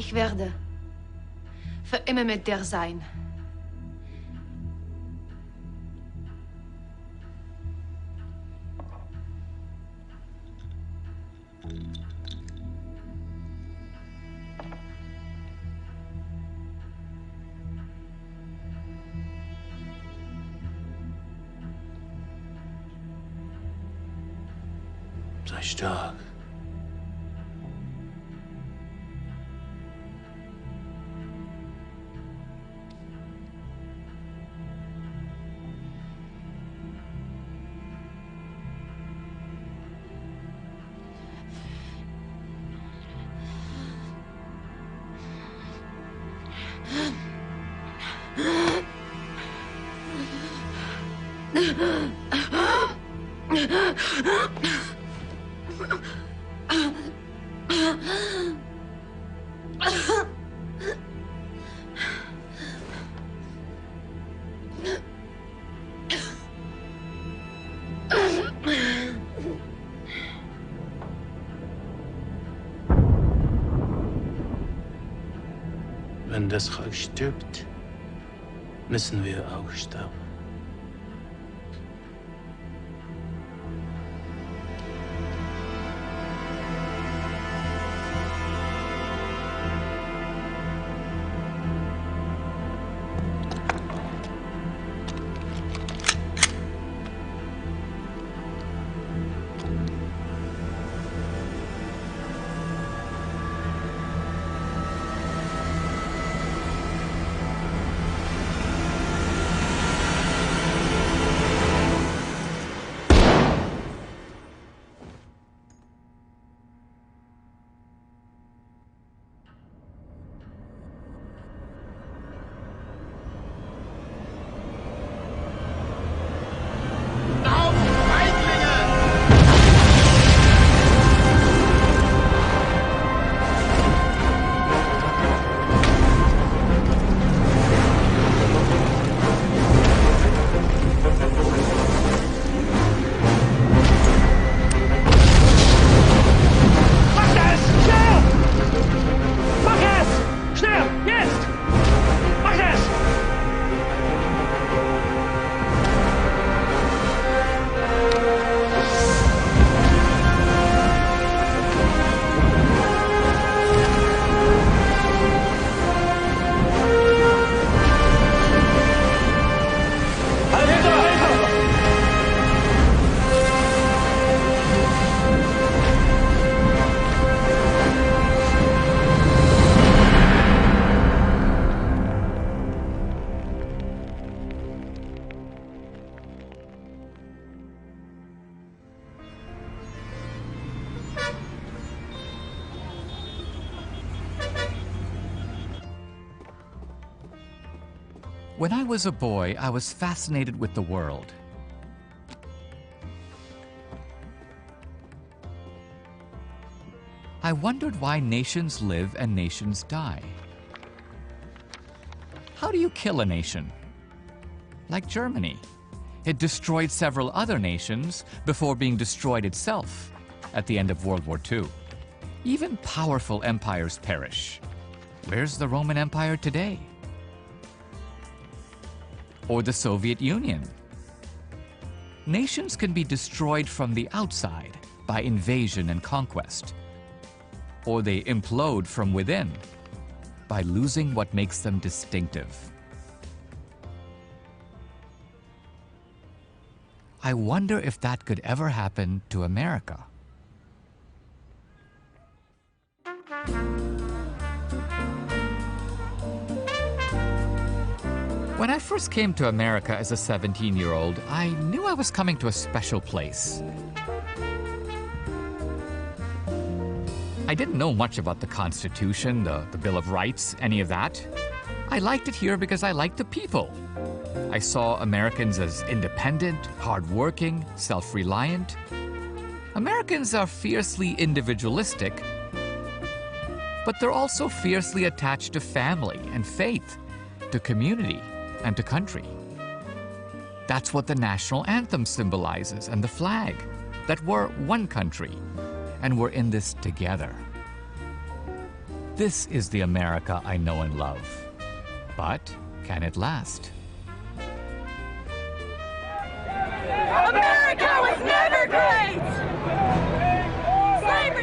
Ich werde für immer mit dir sein. Sei stark. Wenn das Volk stirbt, müssen wir auch sterben. When I was a boy, I was fascinated with the world. I wondered why nations live and nations die. How do you kill a nation? Like Germany. It destroyed several other nations before being destroyed itself at the end of World War II. Even powerful empires perish. Where's the Roman Empire today? Or the Soviet Union? Nations can be destroyed from the outside by invasion and conquest, or they implode from within by losing what makes them distinctive. I wonder if that could ever happen to America. When I first came to America as a 17-year-old, I knew I was coming to a special place. I didn't know much about the Constitution, the Bill of Rights, any of that. I liked it here because I liked the people. I saw Americans as independent, hardworking, self-reliant. Americans are fiercely individualistic, but they're also fiercely attached to family and faith, to community and to country. That's what the national anthem symbolizes, and the flag, that we're one country and we're in this together. This is the America I know and love. But can it last? America was never great!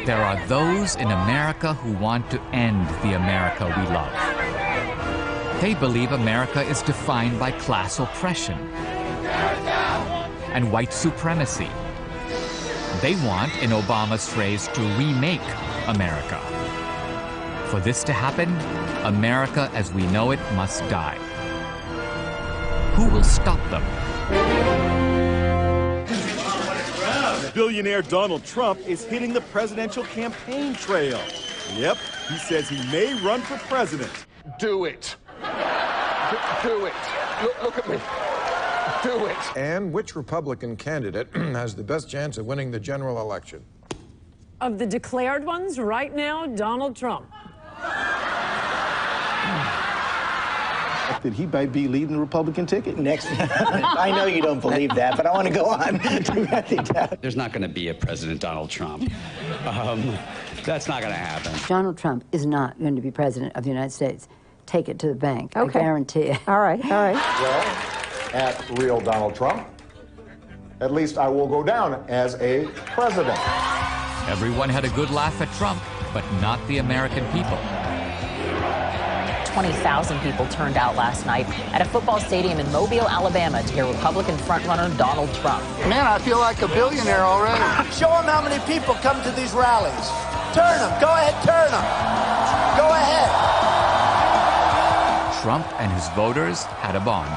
There are those in America who want to end the America we love. They believe America is defined by class oppression and white supremacy. They want, in Obama's phrase, to remake America. For this to happen, America as we know it must die. Who will stop them? Billionaire Donald Trump is hitting the presidential campaign trail. Yep, he says he may run for president. Do it. Do it. Look at me. Do it. And which Republican candidate has the best chance of winning the general election? Of the declared ones, right now, Donald Trump. That he might be leading the Republican ticket. Next, I know you don't believe that, but I want to go on. There's not going to be a President Donald Trump. That's not going to happen. Donald Trump is not going to be president of the United States. Take it to the bank. Okay. I guarantee it. All right, all right. Well, at real Donald Trump, at least I will go down as a president. Everyone had a good laugh at Trump, but not the American people. 20,000 people turned out last night at a football stadium in Mobile, Alabama to hear Republican frontrunner Donald Trump. Man, I feel like a billionaire already. Show them how many people come to these rallies. Turn them. Go ahead, turn them. Go ahead. Trump and his voters had a bond.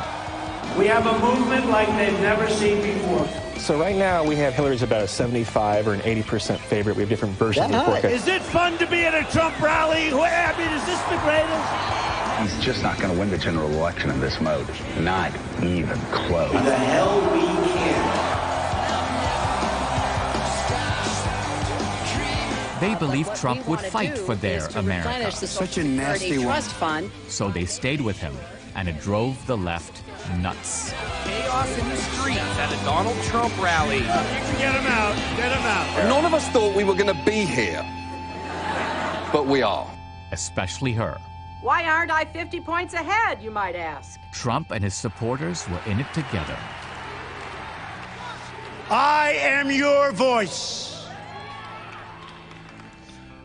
We have a movement like they've never seen before. So right now we have Hillary's about a 75 or an 80% favorite. We have different versions of the forecast. Is it fun to be at a Trump rally? I mean, is this the greatest? He's just not going to win the general election in this mode. Not even close. The hell we can. They believed Trump would fight for their America. Such a nasty one. Fund. So they stayed with him, and it drove the left nuts. Chaos in the streets at a Donald Trump rally. Get him out. Get him out. None of us thought we were going to be here, but we are. Especially her. Why aren't I 50 points ahead, you might ask? Trump and his supporters were in it together. I am your voice.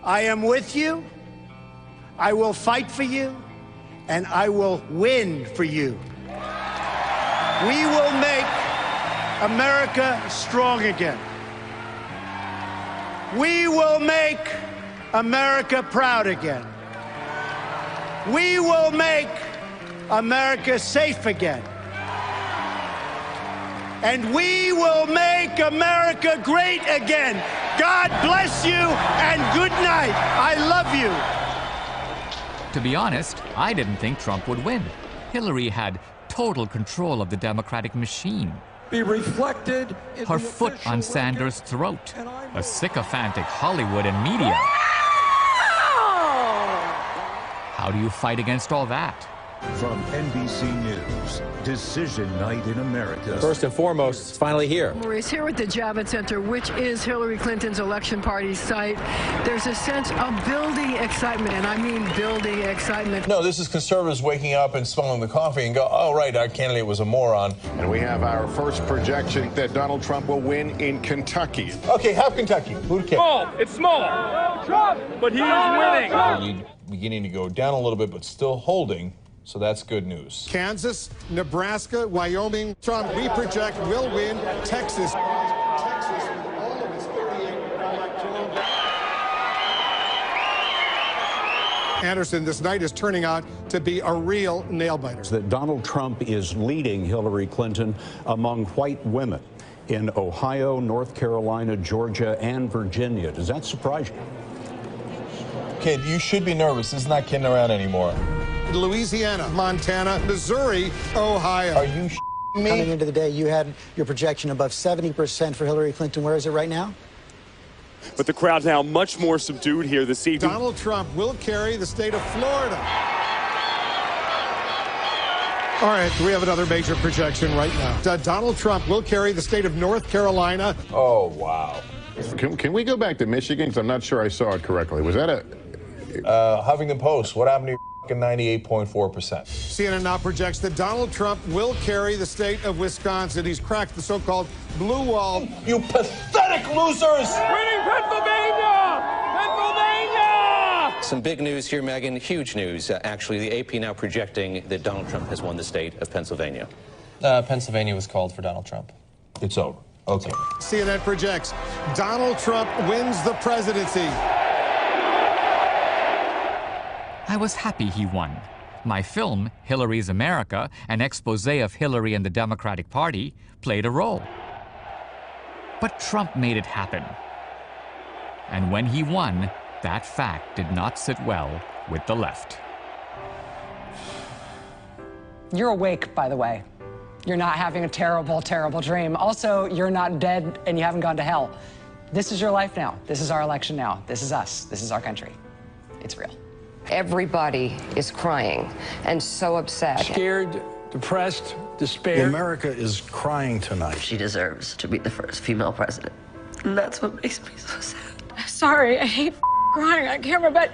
I am with you. I will fight for you, and I will win for you. We will make America strong again. We will make America proud again. We will make America safe again. And we will make America great again. God bless you and good night. I love you. To be honest, I didn't think Trump would win. Hillary had total control of the Democratic machine. Be reflected in Her foot on Sanders' throat. A sycophantic Hollywood and media. How do you fight against all that? From NBC News, Decision Night in America. First and foremost, it's finally here. Maurice, here at the Javits Center, which is Hillary Clinton's election party site, there's a sense of building excitement, and I mean building excitement. No, this is conservatives waking up and smelling the coffee and go, oh, right, our candidate was a moron. And we have our first projection that Donald Trump will win in Kentucky. Okay, have Kentucky. Who cares? Small. It's small. Trump, but he is winning. Beginning to go down a little bit, but still holding. So that's good news. Kansas, Nebraska, Wyoming. Trump, we project, will win. Texas. Texas with all of its 38 electoral. Anderson, this night is turning out to be a real nail-biter. That Donald Trump is leading Hillary Clinton among white women in Ohio, North Carolina, Georgia, and Virginia. Does that surprise you? Kid, you should be nervous. This is not kidding around anymore. Louisiana, Montana, Missouri, Ohio. Are you me? Coming into the day, you had your projection above 70% for Hillary Clinton. Where is it right now? But the crowd's now much more subdued here this evening. Donald Trump will carry the state of Florida. All right, we have another major projection right now. Donald Trump will carry the state of North Carolina. Oh, wow. Can we go back to Michigan? Because I'm not sure I saw it correctly. Was that Huffington Post, what happened to your 98.4%? CNN now projects that Donald Trump will carry the state of Wisconsin. He's cracked the so-called blue wall. You pathetic losers! Winning Pennsylvania! Pennsylvania! Some big news here, Megan. Huge news. Actually, the AP now projecting that Donald Trump has won the state of Pennsylvania. Pennsylvania was called for Donald Trump. It's over. Okay. CNN projects Donald Trump wins the presidency. I was happy he won. My film, Hillary's America, an expose of Hillary and the Democratic Party, played a role. But Trump made it happen. And when he won, that fact did not sit well with the left. You're awake, by the way. You're not having a terrible, terrible dream. Also, you're not dead and you haven't gone to hell. This is your life now. This is our election now. This is us. This is our country. It's real. Everybody is crying and so upset. Scared, depressed, despaired. America is crying tonight. She deserves to be the first female president. And that's what makes me so sad. Sorry, I hate crying on camera, but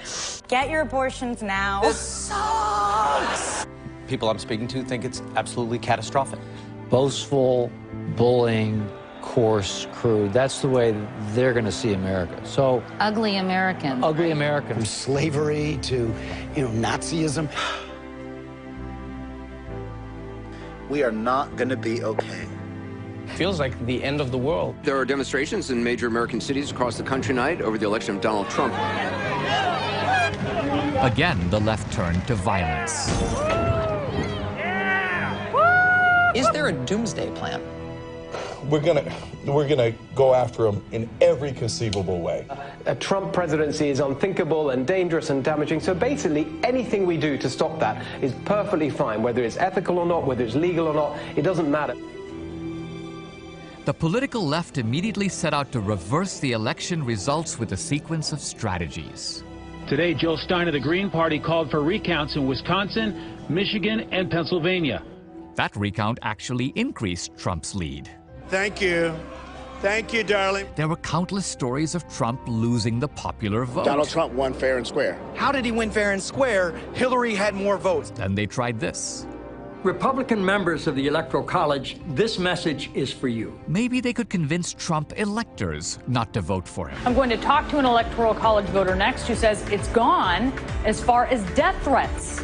get your abortions now. This sucks. People I'm speaking to think it's absolutely catastrophic. Boastful, bullying, coarse, crude. That's the way they're going to see America. So ugly American. Ugly American. From slavery to, Nazism. We are not going to be okay. Feels like the end of the world. There are demonstrations in major American cities across the country tonight over the election of Donald Trump. Again, the left turned to violence. Is there a doomsday plan? We're gonna go after him in every conceivable way. A Trump presidency is unthinkable and dangerous and damaging, so basically anything we do to stop that is perfectly fine, whether it's ethical or not, whether it's legal or not, it doesn't matter. The political left immediately set out to reverse the election results with a sequence of strategies. Today, Jill Stein of the Green Party called for recounts in Wisconsin, Michigan, and Pennsylvania. That recount actually increased Trump's lead. Thank you. Thank you, darling. There were countless stories of Trump losing the popular vote. Donald Trump won fair and square. How did he win fair and square? Hillary had more votes. Then they tried this. Republican members of the Electoral College, this message is for you. Maybe they could convince Trump electors not to vote for him. I'm going to talk to an Electoral College voter next who says it's gone as far as death threats.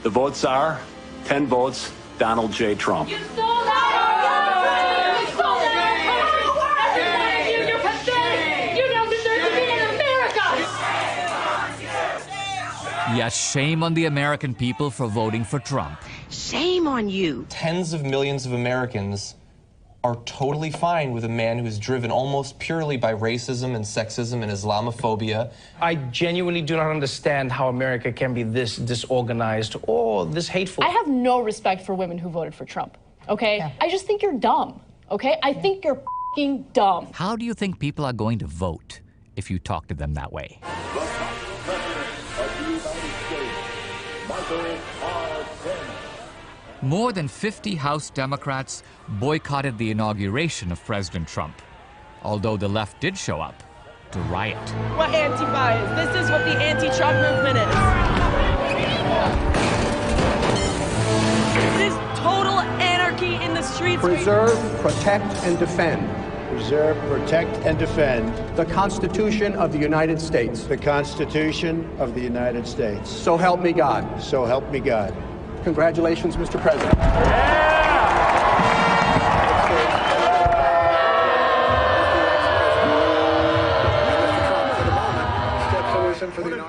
The votes are 10 votes, Donald J. Trump. You stole that! You stole that! You're pathetic! You don't deserve to be in America! Yes, shame on the American people for voting for Trump. Shame on you. Tens of millions of Americans are totally fine with a man who is driven almost purely by racism and sexism and Islamophobia. I genuinely do not understand how America can be this disorganized or this hateful. I have no respect for women who voted for Trump, okay? Yeah. I just think you're dumb, okay? I think you're f***ing dumb. How do you think people are going to vote if you talk to them that way? More than 50 House Democrats boycotted the inauguration of President Trump, although the left did show up to riot. What Antifa is. This is what the anti-Trump movement is. This is total anarchy in the streets. Preserve, protect, and defend. Preserve, protect, and defend The Constitution of the United States. the Constitution of the United States. So help me God. So help me God. Congratulations, Mr. President.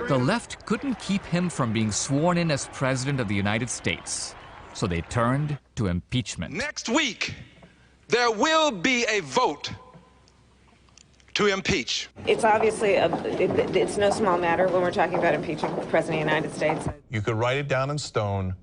The left couldn't keep him from being sworn in as President of the United States, so they turned to impeachment. Next week, there will be a vote to impeach. It's obviously it's no small matter when we're talking about impeaching the President of the United States. You could write it down in stone.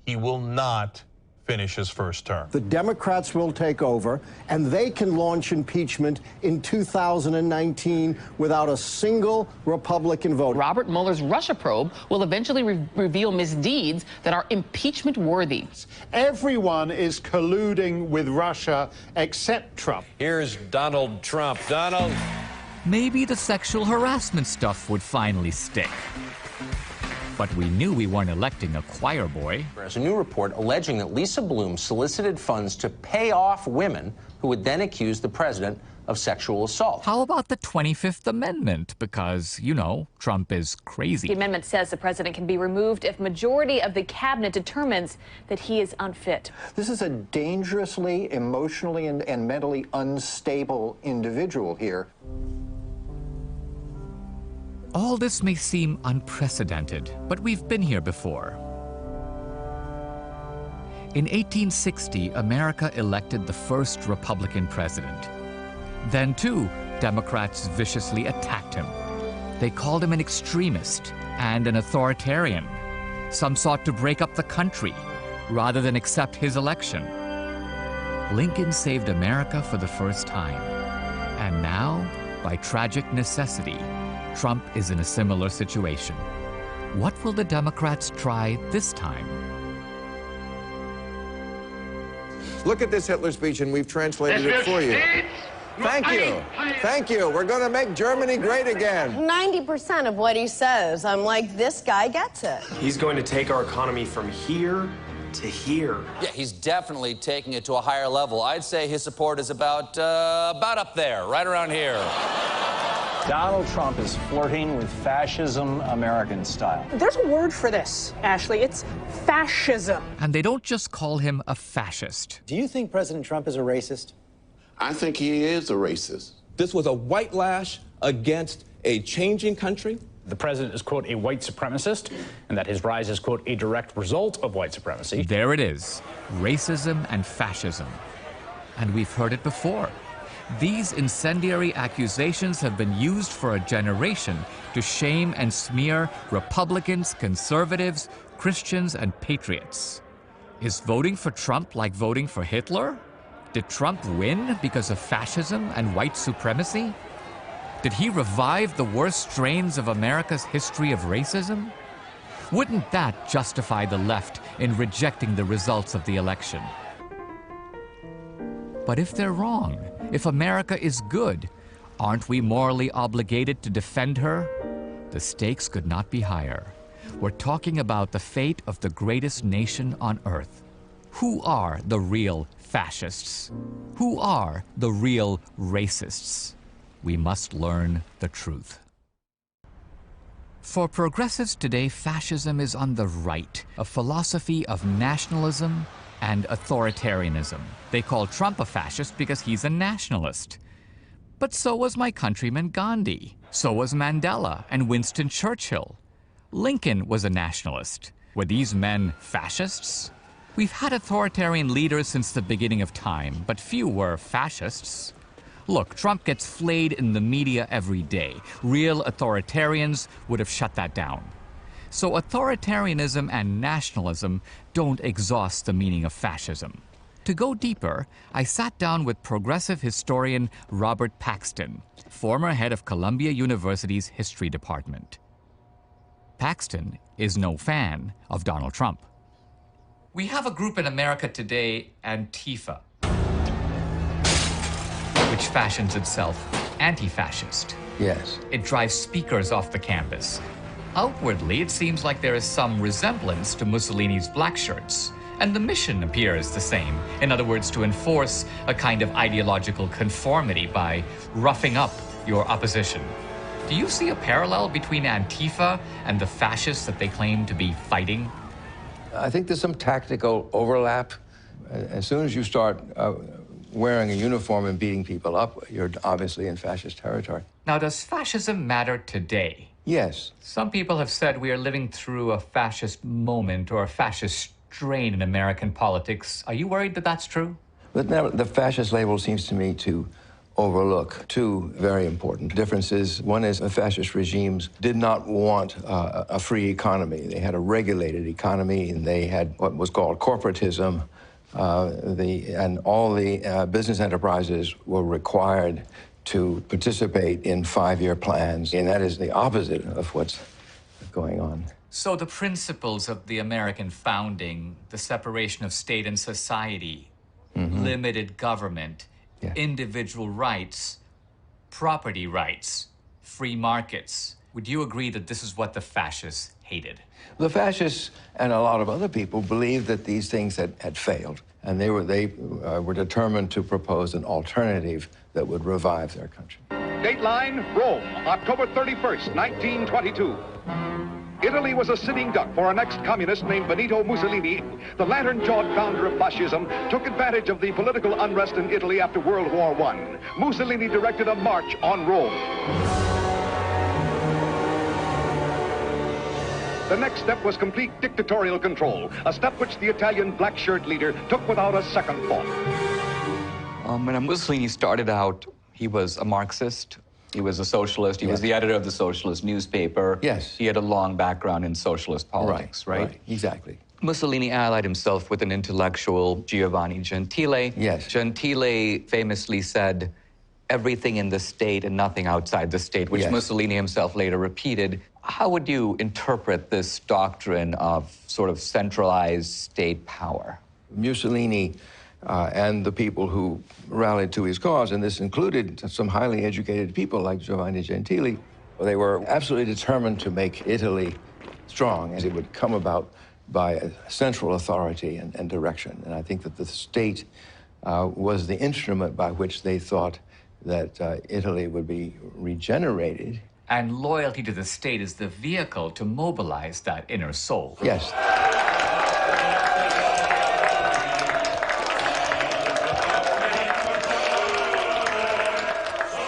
He will not finish his first term. The Democrats will take over, and they can launch impeachment in 2019 without a single Republican vote. Robert Mueller's Russia probe will eventually reveal misdeeds that are impeachment worthy. Everyone is colluding with Russia except Trump. Here's Donald Trump. Donald. Maybe the sexual harassment stuff would finally stick. But we knew we weren't electing a choir boy. There's a new report alleging that Lisa Bloom solicited funds to pay off women who would then accuse the president of sexual assault. How about the 25th Amendment? Because, you know, Trump is crazy. The amendment says the president can be removed if majority of the cabinet determines that he is unfit. This is a dangerously, emotionally, and mentally unstable individual here. All this may seem unprecedented, but we've been here before. In 1860, America elected the first Republican president. Then, too, Democrats viciously attacked him. They called him an extremist and an authoritarian. Some sought to break up the country rather than accept his election. Lincoln saved America for the first time. And now, by tragic necessity, Trump is in a similar situation. What will the Democrats try this time? Look at this Hitler speech, and we've translated it for you. Thank you. Thank you. We're going to make Germany great again. 90% of what he says, I'm like, this guy gets it. He's going to take our economy from here to here. Yeah, he's definitely taking it to a higher level. I'd say his support is about up there, right around here. Donald Trump is flirting with fascism American style. There's a word for this, Ashley. It's fascism. And they don't just call him a fascist. Do you think President Trump is a racist? I think he is a racist. This was a white lash against a changing country. The president is, quote, a white supremacist, and that his rise is, quote, a direct result of white supremacy. There it is, racism and fascism. And we've heard it before. These incendiary accusations have been used for a generation to shame and smear Republicans, conservatives, Christians, and patriots. Is voting for Trump like voting for Hitler? Did Trump win because of fascism and white supremacy? Did he revive the worst strains of America's history of racism? Wouldn't that justify the left in rejecting the results of the election? But if they're wrong, if America is good, aren't we morally obligated to defend her? The stakes could not be higher. We're talking about the fate of the greatest nation on earth. Who are the real fascists? Who are the real racists? We must learn the truth. For progressives today, fascism is on the right, a philosophy of nationalism and authoritarianism. They call Trump a fascist because he's a nationalist. But so was my countryman Gandhi. So was Mandela and Winston Churchill. Lincoln was a nationalist. Were these men fascists? We've had authoritarian leaders since the beginning of time, but few were fascists. Look, Trump gets flayed in the media every day. Real authoritarians would have shut that down. So authoritarianism and nationalism don't exhaust the meaning of fascism. To go deeper, I sat down with progressive historian Robert Paxton, former head of Columbia University's history department. Paxton is no fan of Donald Trump. We have a group in America today, Antifa, which fashions itself anti-fascist. Yes. It drives speakers off the campus. Outwardly, it seems like there is some resemblance to Mussolini's black shirts, and the mission appears the same. In other words, to enforce a kind of ideological conformity by roughing up your opposition. Do you see a parallel between Antifa and the fascists that they claim to be fighting? I think there's some tactical overlap. As soon as you start wearing a uniform and beating people up, you're obviously in fascist territory. Now, does fascism matter today? Yes. Some people have said we are living through a fascist moment or a fascist strain in American politics. Are you worried that that's true? But now the fascist label seems to me to overlook two very important differences. One is fascist regimes did not want a free economy. They had a regulated economy, and they had what was called corporatism. And all the business enterprises were required to participate in 5-year plans, and that is the opposite of what's going on. So the principles of the American founding, the separation of state and society, limited government, individual rights, property rights, free markets, Would you agree that this is what the fascists hated? The fascists and a lot of other people believed that these things had failed, and they were determined to propose an alternative that would revive their country. Dateline, Rome, October 31st, 1922. Italy was a sitting duck for an ex-communist named Benito Mussolini. The lantern-jawed founder of fascism took advantage of the political unrest in Italy after World War I. Mussolini directed a march on Rome. The next step was complete dictatorial control, a step which the Italian black shirt leader took without a second thought. When Mussolini started out, he was a Marxist. He was a socialist. He was the editor of the socialist newspaper. Yes. He had a long background in socialist politics, right? Exactly. Mussolini allied himself with an intellectual, Giovanni Gentile. Yes. Gentile famously said, everything in the state and nothing outside the state, which Mussolini himself later repeated. How would you interpret this doctrine of sort of centralized state power? Mussolini and the people who rallied to his cause, and this included some highly educated people like Giovanni Gentile, they were absolutely determined to make Italy strong, as it would come about by a central authority and direction. And I think that the state was the instrument by which they thought that Italy would be regenerated. And loyalty to the state is the vehicle to mobilize that inner soul. Yes.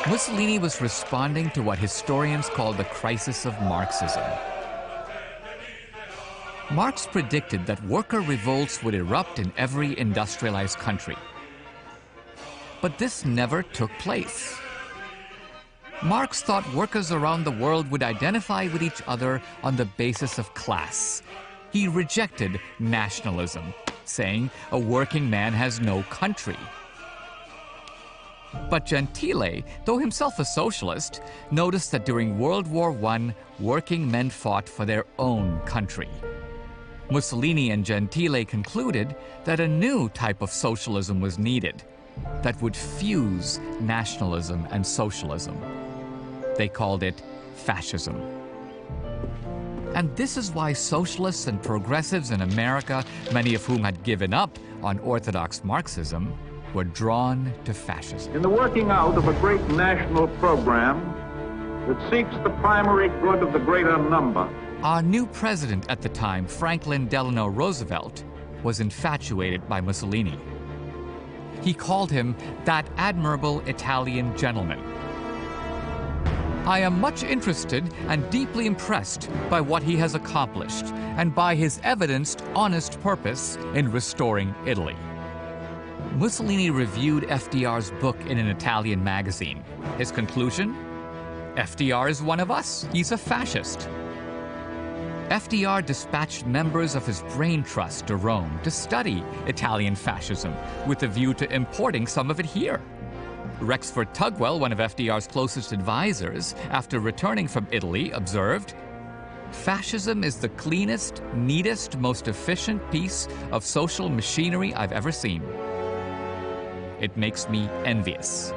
Mussolini was responding to what historians call the crisis of Marxism. Marx predicted that worker revolts would erupt in every industrialized country. But this never took place. Marx thought workers around the world would identify with each other on the basis of class. He rejected nationalism, saying a working man has no country. But Gentile, though himself a socialist, noticed that during World War I, working men fought for their own country. Mussolini and Gentile concluded that a new type of socialism was needed that would fuse nationalism and socialism. They called it fascism. And this is why socialists and progressives in America, many of whom had given up on orthodox Marxism, were drawn to fascism. In the working out of a great national program that seeks the primary good of the greater number. Our new president at the time, Franklin Delano Roosevelt, was infatuated by Mussolini. He called him that admirable Italian gentleman. I am much interested and deeply impressed by what he has accomplished and by his evidenced honest purpose in restoring Italy. Mussolini reviewed FDR's book in an Italian magazine. His conclusion? FDR is one of us. He's a fascist. FDR dispatched members of his brain trust to Rome to study Italian fascism with a view to importing some of it here. Rexford Tugwell, one of FDR's closest advisors, after returning from Italy, observed, "Fascism is the cleanest, neatest, most efficient piece of social machinery I've ever seen. It makes me envious."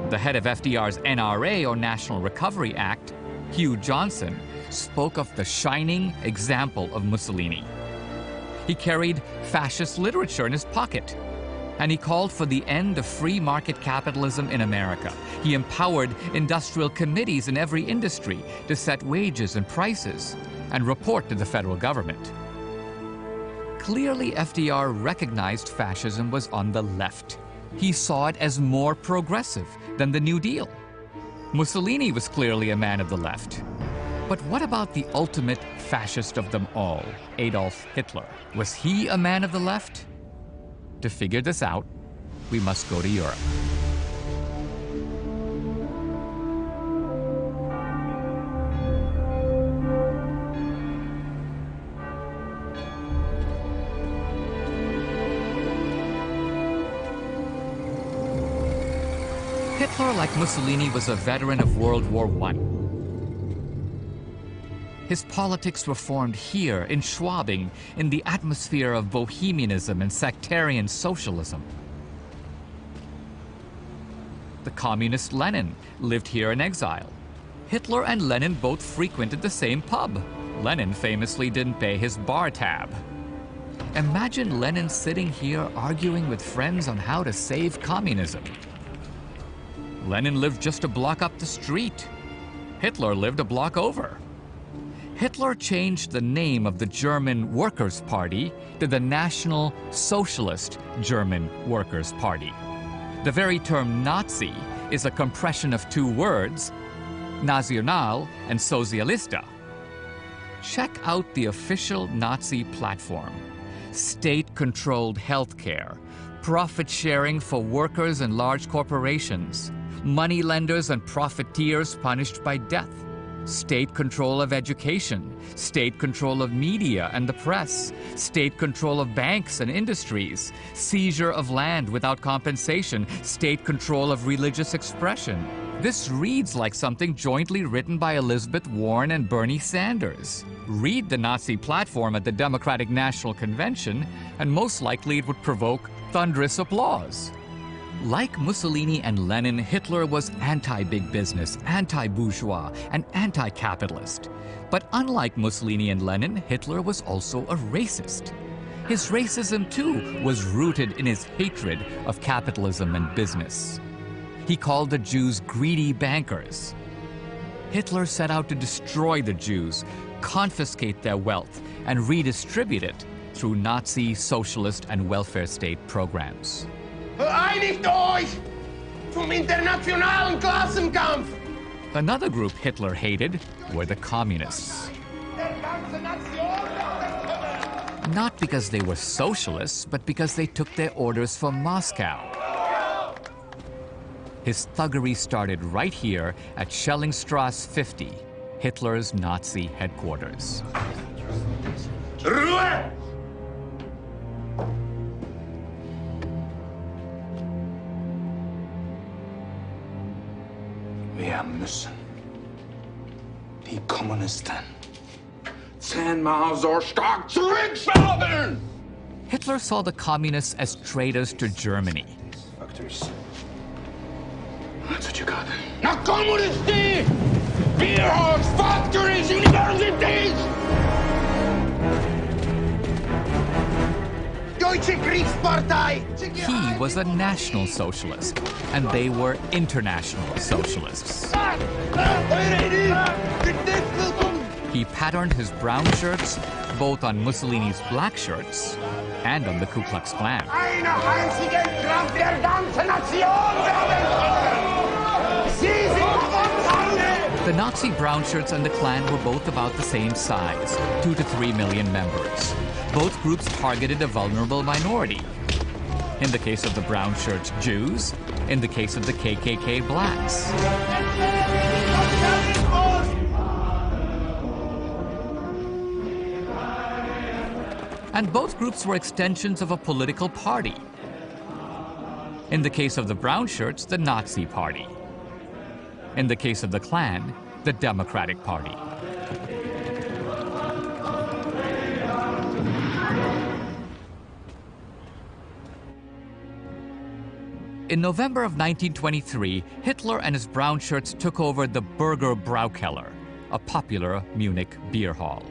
The head of FDR's NRA, or National Recovery Act, Hugh Johnson, spoke of the shining example of Mussolini. He carried fascist literature in his pocket, and he called for the end of free market capitalism in America. He empowered industrial committees in every industry to set wages and prices and report to the federal government. Clearly, FDR recognized fascism was on the left. He saw it as more progressive than the New Deal. Mussolini was clearly a man of the left. But what about the ultimate fascist of them all, Adolf Hitler? Was he a man of the left? To figure this out, we must go to Europe. Hitler, like Mussolini, was a veteran of World War I. His politics were formed here, in Schwabing, in the atmosphere of bohemianism and sectarian socialism. The communist Lenin lived here in exile. Hitler and Lenin both frequented the same pub. Lenin famously didn't pay his bar tab. Imagine Lenin sitting here arguing with friends on how to save communism. Lenin lived just a block up the street. Hitler lived a block over. Hitler changed the name of the German Workers' Party to the National Socialist German Workers' Party. The very term Nazi is a compression of two words, National and Sozialista. Check out the official Nazi platform. State-controlled healthcare, profit sharing for workers and large corporations, moneylenders and profiteers punished by death, state control of education, state control of media and the press, state control of banks and industries, seizure of land without compensation, state control of religious expression. This reads like something jointly written by Elizabeth Warren and Bernie Sanders. Read the Nazi platform at the Democratic National Convention, and most likely it would provoke thunderous applause. Like Mussolini and Lenin, Hitler was anti-big business, anti-bourgeois, and anti-capitalist. But unlike Mussolini and Lenin, Hitler was also a racist. His racism, too, was rooted in his hatred of capitalism and business. He called the Jews greedy bankers. Hitler set out to destroy the Jews, confiscate their wealth, and redistribute it through Nazi, socialist, and welfare state programs. Vereinigt euch zum internationalen Klassenkampf! Another group Hitler hated were the communists. Not because they were socialists, but because they took their orders from Moscow. His thuggery started right here at Schellingstrasse 50, Hitler's Nazi headquarters. Ruhe! Wir müssen die Kommunisten 10-mal so stark zurückschlagen! Hitler saw the communists as traitors to Germany. Factories. That's what you got. Na Kommunisti! Beerhalls, factories, universities! Deutsche Kriegspartei! He was a national socialist, and they were international socialists. He patterned his brown shirts both on Mussolini's black shirts and on the Ku Klux Klan. Eine einzige Kraft der ganzen Nation werden! Sie sind uns alle! The Nazi brown shirts and the Klan were both about the same size, 2 to 3 million members. Both groups targeted a vulnerable minority. In the case of the brown shirts, Jews. In the case of the KKK, blacks. And both groups were extensions of a political party. In the case of the brown shirts, the Nazi Party. In the case of the Klan, the Democratic Party. In November of 1923, Hitler and his brown shirts took over the Burger Braukeller, a popular Munich beer hall.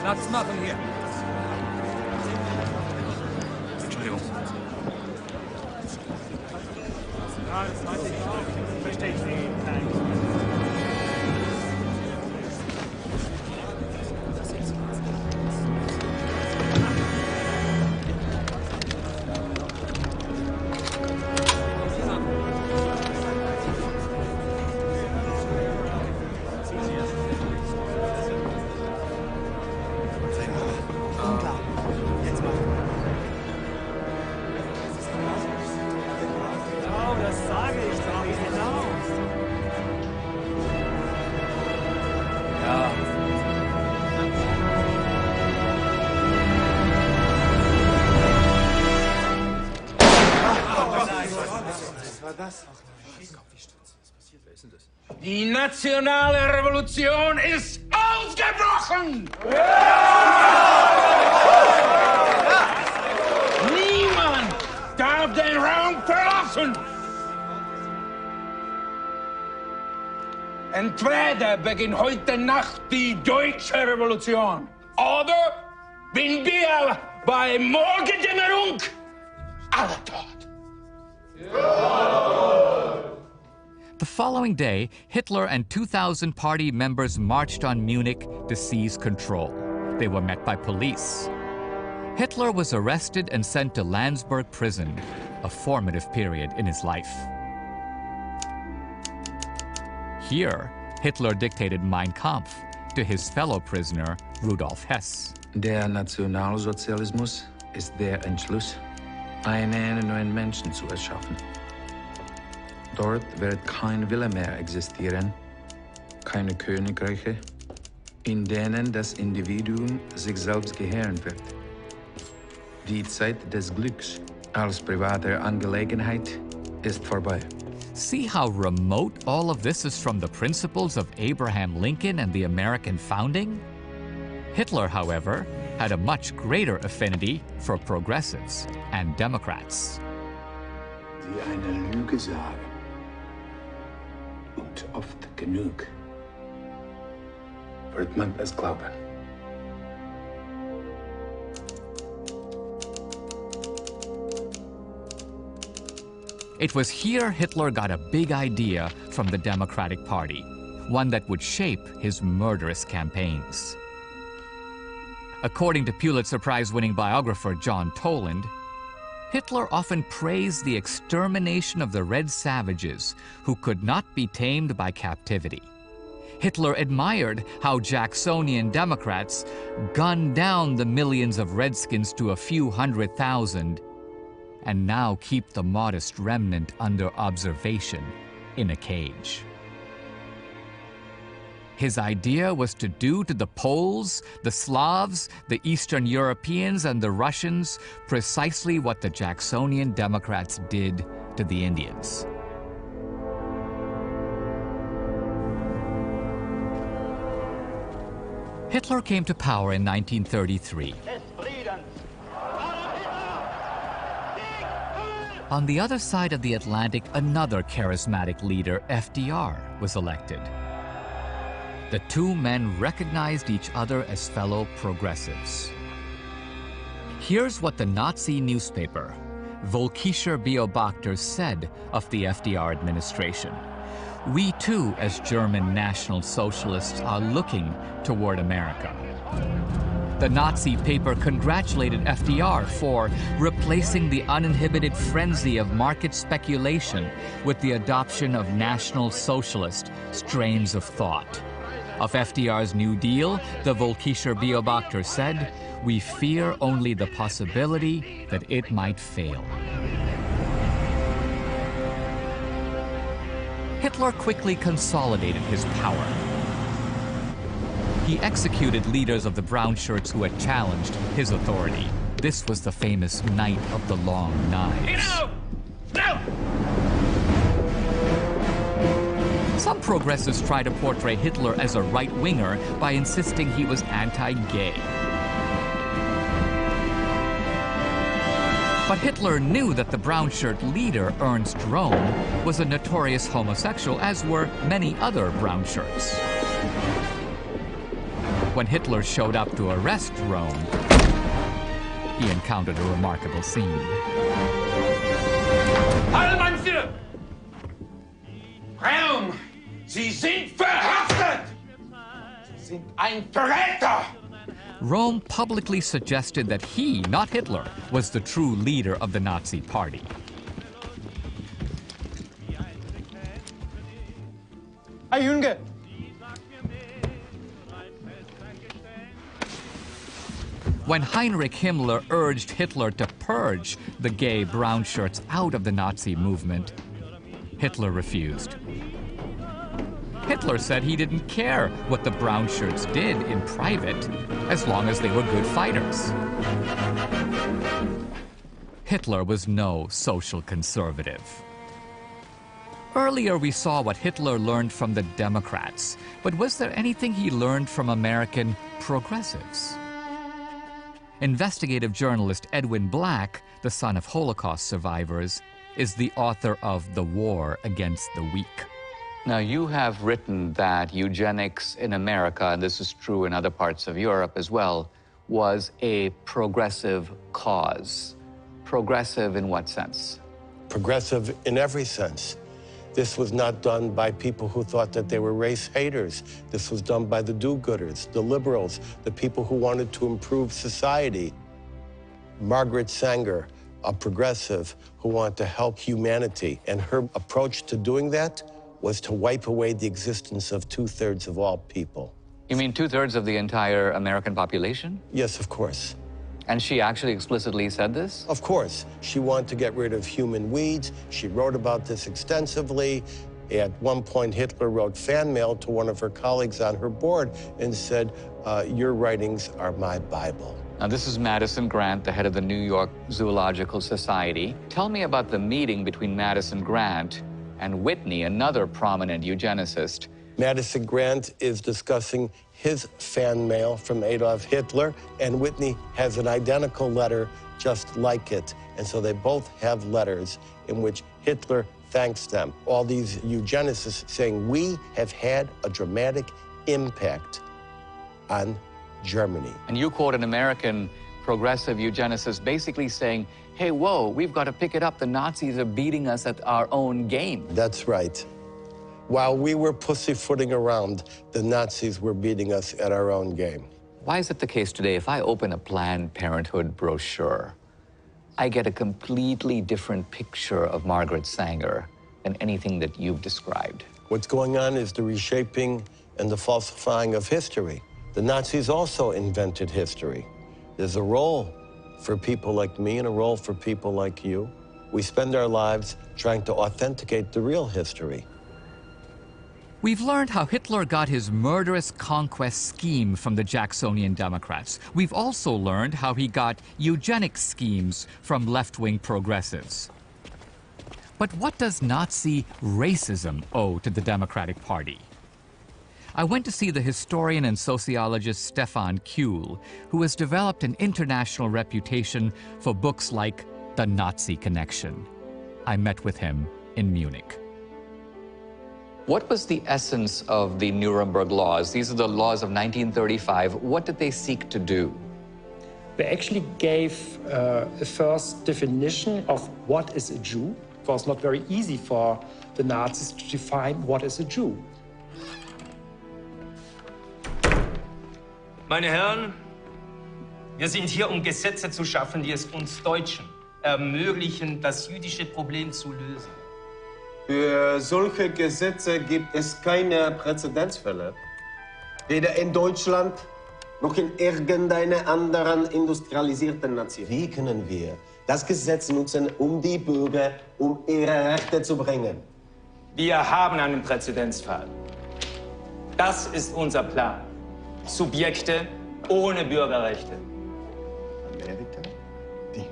Platz machen hier. Entschuldigung. Ja, das weiß ich auch. Verstehe ich Sie. Nein. Die nationale Revolution ist ausgebrochen! Niemand darf den Raum verlassen! Entweder beginnt heute Nacht die deutsche Revolution, oder bin wir bei Morgendämmerung alle tot. The following day, Hitler and 2,000 party members marched on Munich to seize control. They were met by police. Hitler was arrested and sent to Landsberg prison, a formative period in his life. Here, Hitler dictated Mein Kampf to his fellow prisoner, Rudolf Hess. Der Nationalsozialismus ist der Entschluss, einen neuen Menschen zu erschaffen. Dort wird kein Wille mehr existieren, keine Königreiche, in denen das Individuum sich selbst gehören wird. Die Zeit des Glücks als private Angelegenheit ist vorbei. See how remote all of this is from the principles of Abraham Lincoln and the American founding? Hitler, however, had a much greater affinity for progressives and Democrats. Sie eine Lüge sagen und oft genug wird man es glauben. It was here Hitler got a big idea from the Democratic Party, one that would shape his murderous campaigns. According to Pulitzer Prize-winning biographer John Toland, Hitler often praised the extermination of the Red Savages who could not be tamed by captivity. Hitler admired how Jacksonian Democrats gunned down the millions of Redskins to a few 100,000 and now keep the modest remnant under observation in a cage. His idea was to do to the Poles, the Slavs, the Eastern Europeans, and the Russians precisely what the Jacksonian Democrats did to the Indians. Hitler came to power in 1933. On the other side of the Atlantic, another charismatic leader, FDR, was elected. The two men recognized each other as fellow progressives. Here's what the Nazi newspaper, Völkischer Beobachter, said of the FDR administration. We too, as German National Socialists, are looking toward America. The Nazi paper congratulated FDR for replacing the uninhibited frenzy of market speculation with the adoption of National Socialist strains of thought. Of FDR's New Deal, the Völkischer Beobachter said, "We fear only the possibility that it might fail." Hitler quickly consolidated his power. He executed leaders of the brown shirts who had challenged his authority. This was the famous Night of the Long Knives. Some progressives try to portray Hitler as a right-winger by insisting he was anti-gay. But Hitler knew that the brown shirt leader, Ernst Röhm, was a notorious homosexual, as were many other brown shirts. When Hitler showed up to arrest Röhm, he encountered a remarkable scene. Allmannführer! Röhm, Sie sind verhaftet! Sie sind ein Verräter! Röhm publicly suggested that he, not Hitler, was the true leader of the Nazi Party. Hey, Jünge! When Heinrich Himmler urged Hitler to purge the gay brown shirts out of the Nazi movement, Hitler refused. Hitler said he didn't care what the brown shirts did in private, as long as they were good fighters. Hitler was no social conservative. Earlier, we saw what Hitler learned from the Democrats, but was there anything he learned from American progressives? Investigative journalist Edwin Black, the son of Holocaust survivors, is the author of The War Against the Weak. Now, you have written that eugenics in America, and this is true in other parts of Europe as well, was a progressive cause. Progressive in what sense? Progressive in every sense. This was not done by people who thought that they were race haters. This was done by the do-gooders, the liberals, the people who wanted to improve society. Margaret Sanger, a progressive who wanted to help humanity, and her approach to doing that was to wipe away the existence of 2/3 of all people. You mean 2/3 of the entire American population? Yes, of course. And she actually explicitly said this? Of course. She wanted to get rid of human weeds. She wrote about this extensively. At one point, Hitler wrote fan mail to one of her colleagues on her board and said, your writings are my Bible. Now, this is Madison Grant, the head of the New York Zoological Society. Tell me about the meeting between Madison Grant and Whitney, another prominent eugenicist. Madison Grant is discussing his fan mail from Adolf Hitler, and Whitney has an identical letter just like it. And so they both have letters in which Hitler thanks them. All these eugenicists saying, we have had a dramatic impact on Germany. And you quote an American progressive eugenicist basically saying, hey, whoa, we've got to pick it up. The Nazis are beating us at our own game. That's right. While we were pussyfooting around, the Nazis were beating us at our own game. Why is it the case today, if I open a Planned Parenthood brochure, I get a completely different picture of Margaret Sanger than anything that you've described? What's going on is the reshaping and the falsifying of history. The Nazis also invented history. There's a role for people like me and a role for people like you. We spend our lives trying to authenticate the real history. We've learned how Hitler got his murderous conquest scheme from the Jacksonian Democrats. We've also learned how he got eugenic schemes from left-wing progressives. But what does Nazi racism owe to the Democratic Party? I went to see the historian and sociologist Stefan Kuehl, who has developed an international reputation for books like The Nazi Connection. I met with him in Munich. What was the essence of the Nuremberg laws? These are the laws of 1935. What did they seek to do? They actually gave a first definition of what is a Jew. It was not very easy for the Nazis to define what is a Jew. Meine Herren, wir sind hier, um Gesetze zu schaffen, die es uns Deutschen ermöglichen, das jüdische Problem zu lösen. Für solche Gesetze gibt es keine Präzedenzfälle. Weder in Deutschland noch in irgendeiner anderen industrialisierten Nation. Wie können wir das Gesetz nutzen, um die Bürger ihre Rechte zu bringen? Wir haben einen Präzedenzfall. Das ist unser Plan. Subjekte ohne Bürgerrechte. Amerika? Die.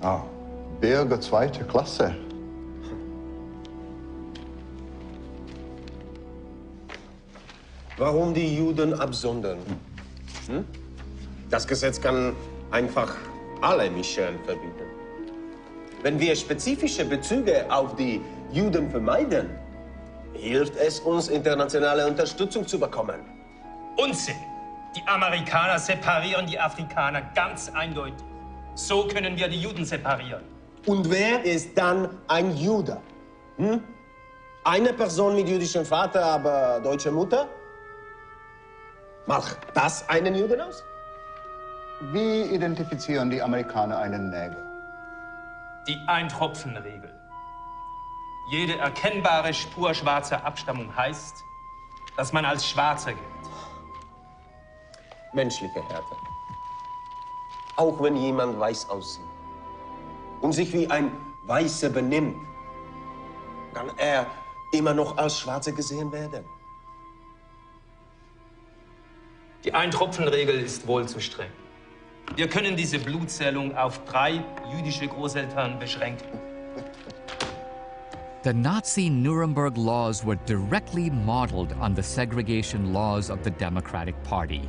Ah, Bürger zweite Klasse. Warum die Juden absondern? Das Gesetz kann einfach alle Mischen verbieten. Wenn wir spezifische Bezüge auf die Juden vermeiden, hilft es uns, internationale Unterstützung zu bekommen. Unsinn! Die Amerikaner separieren die Afrikaner ganz eindeutig. So können wir die Juden separieren. Und wer ist dann ein Jude? Eine Person mit jüdischem Vater, aber deutscher Mutter? Macht das einen Juden aus? Wie identifizieren die Amerikaner einen Neger? Die Eintropfenregel. Jede erkennbare Spur schwarzer Abstammung heißt, dass man als Schwarzer gilt. Menschliche Härte. Auch wenn jemand weiß aussieht und sich wie ein Weißer benimmt, kann er immer noch als Schwarzer gesehen werden. Die Eintropfenregel ist wohl zu streng. Wir können diese Blutzählung auf 3 jüdische Großeltern beschränken. The Nazi Nuremberg laws were directly modeled on the segregation laws of the Democratic Party.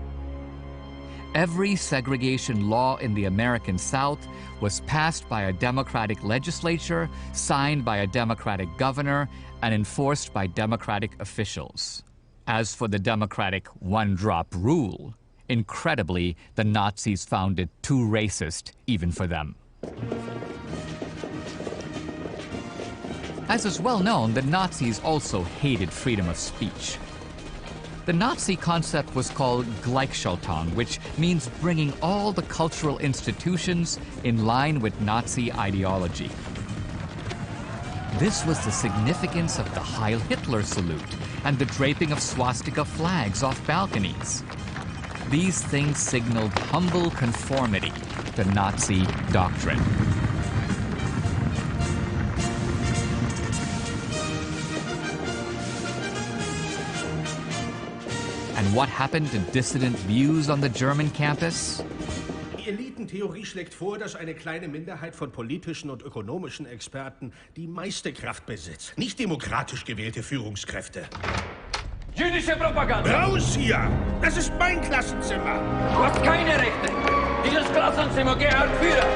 Every segregation law in the American South was passed by a Democratic legislature, signed by a Democratic governor, and enforced by Democratic officials. As for the Democratic one-drop rule, incredibly, the Nazis found it too racist even for them. As is well known, the Nazis also hated freedom of speech. The Nazi concept was called Gleichschaltung, which means bringing all the cultural institutions in line with Nazi ideology. This was the significance of the Heil Hitler salute and the draping of swastika flags off balconies. These things signaled humble conformity to Nazi doctrine. And what happened to dissident views on the German campus? Die Elitentheorie schlägt vor, dass eine kleine Minderheit von politischen und ökonomischen Experten die meiste Kraft besitzt. Nicht demokratisch gewählte Führungskräfte. Jüdische Propaganda! Raus hier! Das ist mein Klassenzimmer! Du hast keine Rechte! Dieses Klassenzimmer gehört Führer!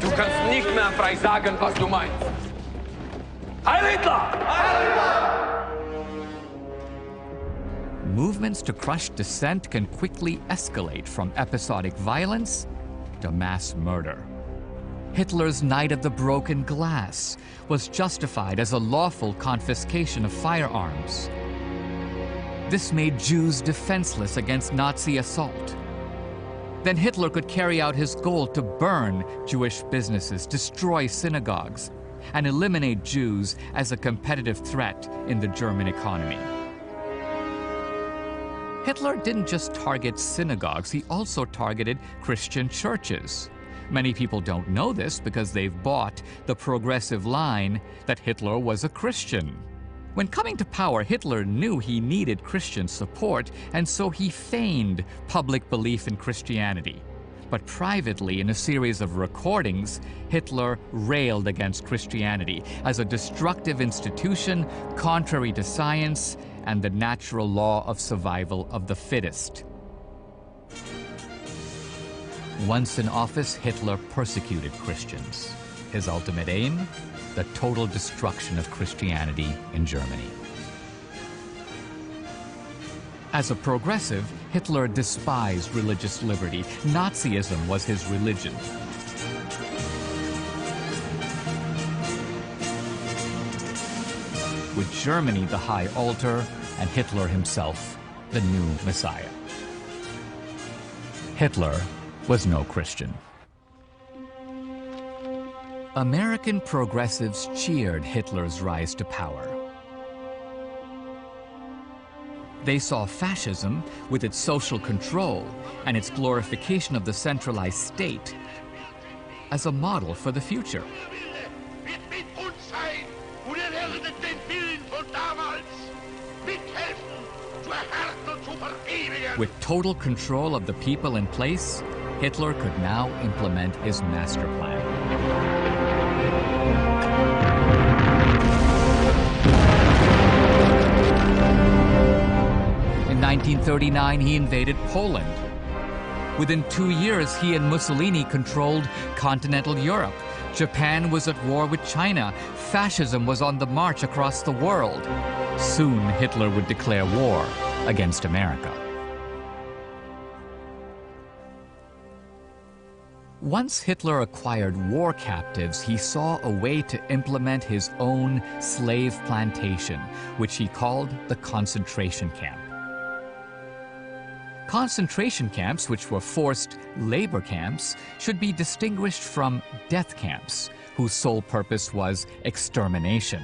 Du kannst nicht mehr frei sagen, was du meinst. Heil Hitler! Heil Hitler! Movements to crush dissent can quickly escalate from episodic violence to mass murder. Hitler's Night of the Broken Glass was justified as a lawful confiscation of firearms. This made Jews defenseless against Nazi assault. Then Hitler could carry out his goal to burn Jewish businesses, destroy synagogues, and eliminate Jews as a competitive threat in the German economy. Hitler didn't just target synagogues, he also targeted Christian churches. Many people don't know this because they've bought the progressive line that Hitler was a Christian. When coming to power, Hitler knew he needed Christian support, and so he feigned public belief in Christianity. But privately, in a series of recordings, Hitler railed against Christianity as a destructive institution contrary to science and the natural law of survival of the fittest. Once in office, Hitler persecuted Christians. His ultimate aim? The total destruction of Christianity in Germany. As a progressive, Hitler despised religious liberty. Nazism was his religion. With Germany the high altar, and Hitler himself the new Messiah. Hitler was no Christian. American progressives cheered Hitler's rise to power. They saw fascism, with its social control and its glorification of the centralized state, as a model for the future. With total control of the people in place, Hitler could now implement his master plan. In 1939, he invaded Poland. Within 2 years, he and Mussolini controlled continental Europe. Japan was at war with China. Fascism was on the march across the world. Soon, Hitler would declare war against America. Once Hitler acquired war captives, he saw a way to implement his own slave plantation, which he called the concentration camp. Concentration camps, which were forced labor camps, should be distinguished from death camps, whose sole purpose was extermination.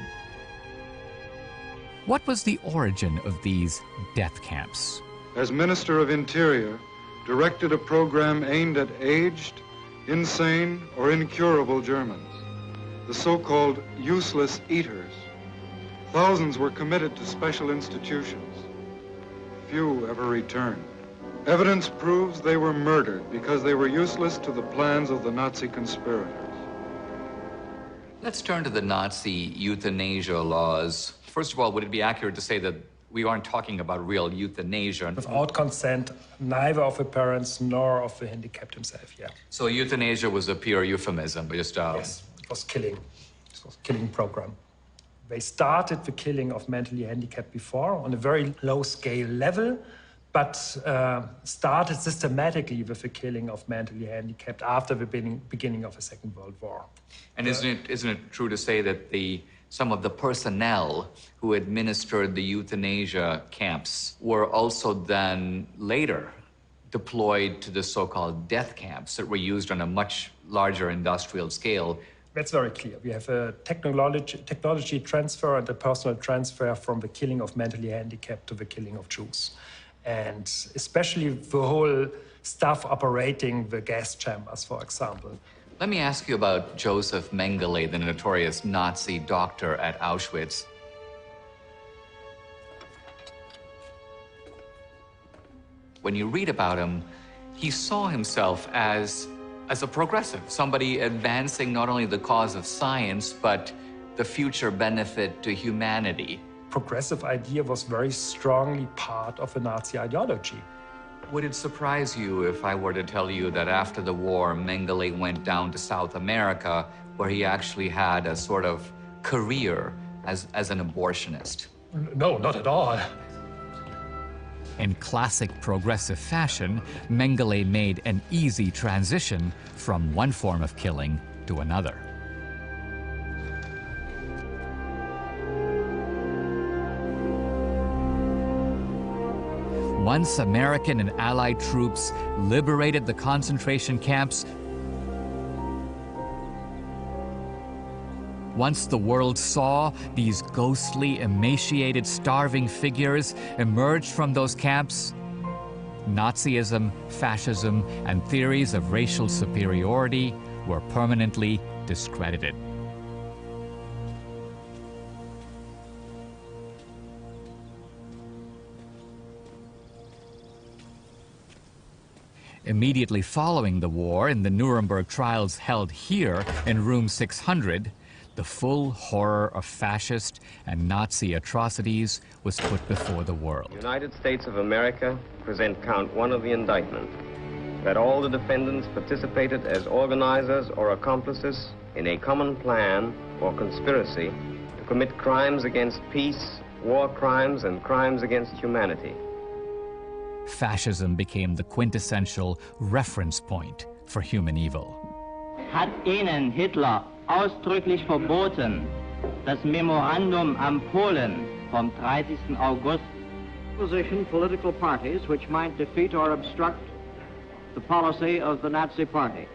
What was the origin of these death camps? As Minister of Interior, directed a program aimed at aged, insane, or incurable Germans. the so-called useless eaters. Thousands were committed to special institutions. Few ever returned. Evidence proves they were murdered because they were useless to the plans of the Nazi conspirators. Let's turn to the Nazi euthanasia laws. First of all, would it be accurate to say that we aren't talking about real euthanasia? Without consent, neither of the parents nor of the handicapped himself, yeah. So euthanasia was a pure euphemism, just... Yes, it was killing. It was a killing program. They started the killing of mentally handicapped before on a very low-scale level, but started systematically with the killing of mentally handicapped after the beginning of the Second World War. And isn't it true to say that some of the personnel who administered the euthanasia camps were also then later deployed to the so-called death camps that were used on a much larger industrial scale? That's very clear. We have a technology transfer and a personal transfer from the killing of mentally handicapped to the killing of Jews. And especially the whole stuff operating the gas chambers, for example. Let me ask you about Joseph Mengele, the notorious Nazi doctor at Auschwitz. When you read about him, he saw himself as a progressive, somebody advancing not only the cause of science, but the future benefit to humanity. Progressive idea was very strongly part of the Nazi ideology. Would it surprise you if I were to tell you that after the war, Mengele went down to South America, where he actually had a sort of career as an abortionist? No, not at all. In classic progressive fashion, Mengele made an easy transition from one form of killing to another. Once American and Allied troops liberated the concentration camps, once the world saw these ghostly, emaciated, starving figures emerge from those camps, Nazism, fascism, and theories of racial superiority were permanently discredited. Immediately following the war, in the Nuremberg trials held here in room 600, the full horror of fascist and Nazi atrocities was put before the world. The United States of America present count 1 of the indictment, that all the defendants participated as organizers or accomplices in a common plan or conspiracy to commit crimes against peace, war crimes, and crimes against humanity. Fascism became the quintessential reference point for human evil. Hat Ihnen Hitler ausdrücklich verboten, das Memorandum am Polen vom 30. August. Opposition political parties which might defeat or obstruct the policy of the Nazi Party.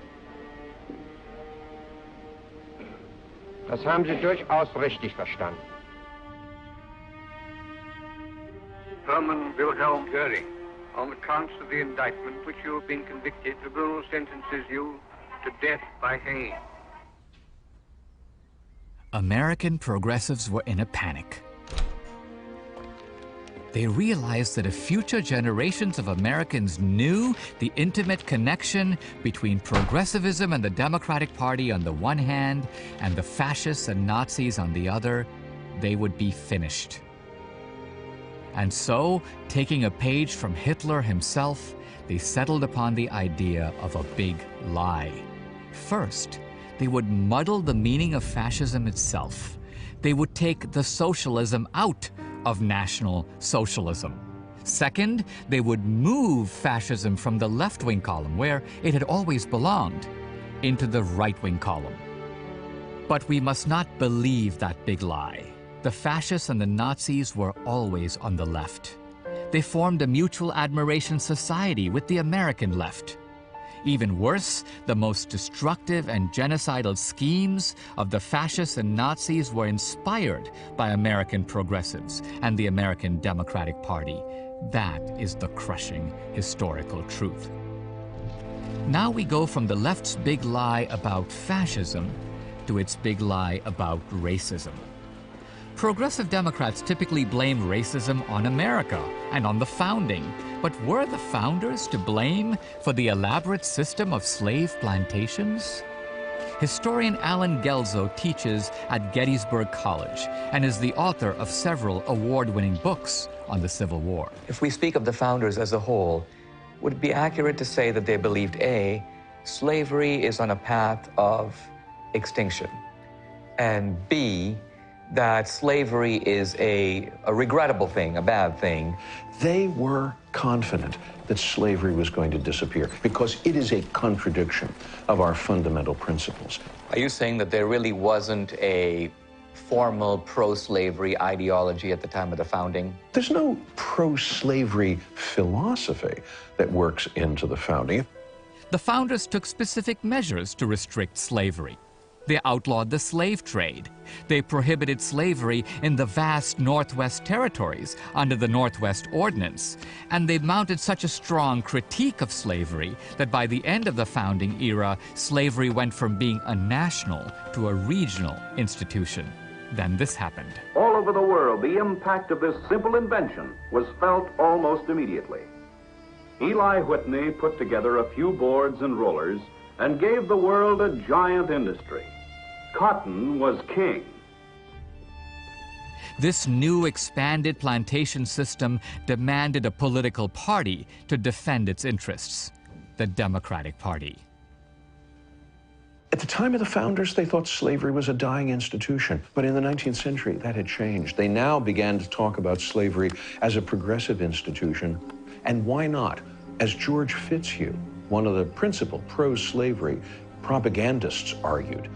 Das haben Sie durchaus richtig verstanden. Hermann Wilhelm Goering, on the counts of the indictment which you have been convicted, the tribunal sentences you to death by hanging. American progressives were in a panic. They realized that if future generations of Americans knew the intimate connection between progressivism and the Democratic Party on the one hand and the fascists and Nazis on the other, they would be finished. And so, taking a page from Hitler himself, they settled upon the idea of a big lie. First, they would muddle the meaning of fascism itself. They would take the socialism out of National Socialism. Second, they would move fascism from the left-wing column, where it had always belonged, into the right-wing column. But we must not believe that big lie. The fascists and the Nazis were always on the left. They formed a mutual admiration society with the American left. Even worse, the most destructive and genocidal schemes of the fascists and Nazis were inspired by American progressives and the American Democratic Party. That is the crushing historical truth. Now we go from the left's big lie about fascism to its big lie about racism. Progressive Democrats typically blame racism on America and on the founding, but were the founders to blame for the elaborate system of slave plantations? Historian Alan Gelzo teaches at Gettysburg College and is the author of several award-winning books on the Civil War. If we speak of the founders as a whole, would it be accurate to say that they believed, A, slavery is on a path of extinction, and B, that slavery is a regrettable thing, a bad thing? They were confident that slavery was going to disappear because it is a contradiction of our fundamental principles. Are you saying that there really wasn't a formal pro-slavery ideology at the time of the founding? There's no pro-slavery philosophy that works into the founding. The founders took specific measures to restrict slavery. They outlawed the slave trade. They prohibited slavery in the vast Northwest territories under the Northwest Ordinance. And they mounted such a strong critique of slavery that by the end of the founding era, slavery went from being a national to a regional institution. Then this happened. All over the world, the impact of this simple invention was felt almost immediately. Eli Whitney put together a few boards and rollers and gave the world a giant industry. Cotton was king. This new expanded plantation system demanded a political party to defend its interests, the Democratic Party. At the time of the founders, they thought slavery was a dying institution. But in the 19th century, that had changed. They now began to talk about slavery as a progressive institution. And why not? As George Fitzhugh, one of the principal pro-slavery propagandists, argued,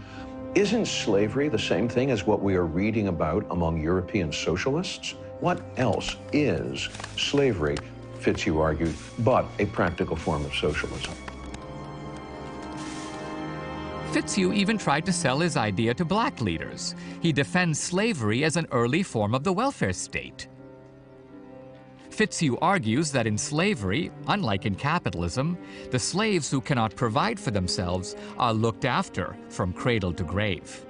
isn't slavery the same thing as what we are reading about among European socialists? What else is slavery, Fitzhugh argued, but a practical form of socialism? Fitzhugh even tried to sell his idea to black leaders. He defends slavery as an early form of the welfare state. Fitzhugh argues that in slavery, unlike in capitalism, the slaves who cannot provide for themselves are looked after from cradle to grave.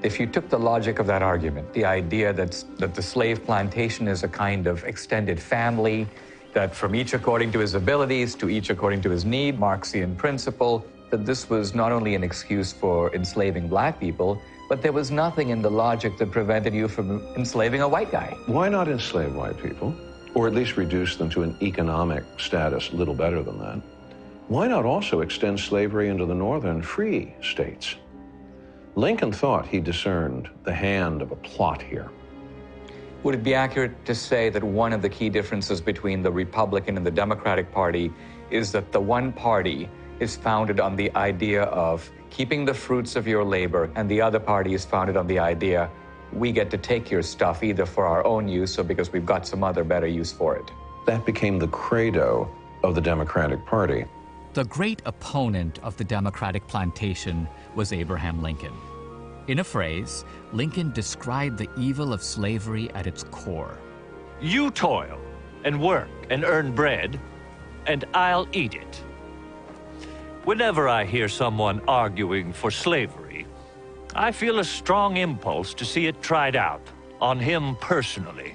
If you took the logic of that argument, the idea that the slave plantation is a kind of extended family, that from each according to his abilities to each according to his need, Marxian principle, that this was not only an excuse for enslaving black people, but there was nothing in the logic that prevented you from enslaving a white guy. Why not enslave white people? Or at least reduce them to an economic status little better than that? Why not also extend slavery into the northern free states? Lincoln thought he discerned the hand of a plot here. Would it be accurate to say that one of the key differences between the Republican and the Democratic Party is that the one party is founded on the idea of keeping the fruits of your labor, and the other party is founded on the idea we get to take your stuff either for our own use or because we've got some other better use for it? That became the credo of the Democratic Party. The great opponent of the Democratic plantation was Abraham Lincoln. In a phrase, Lincoln described the evil of slavery at its core. You toil and work and earn bread, and I'll eat it. Whenever I hear someone arguing for slavery, I feel a strong impulse to see it tried out on him personally.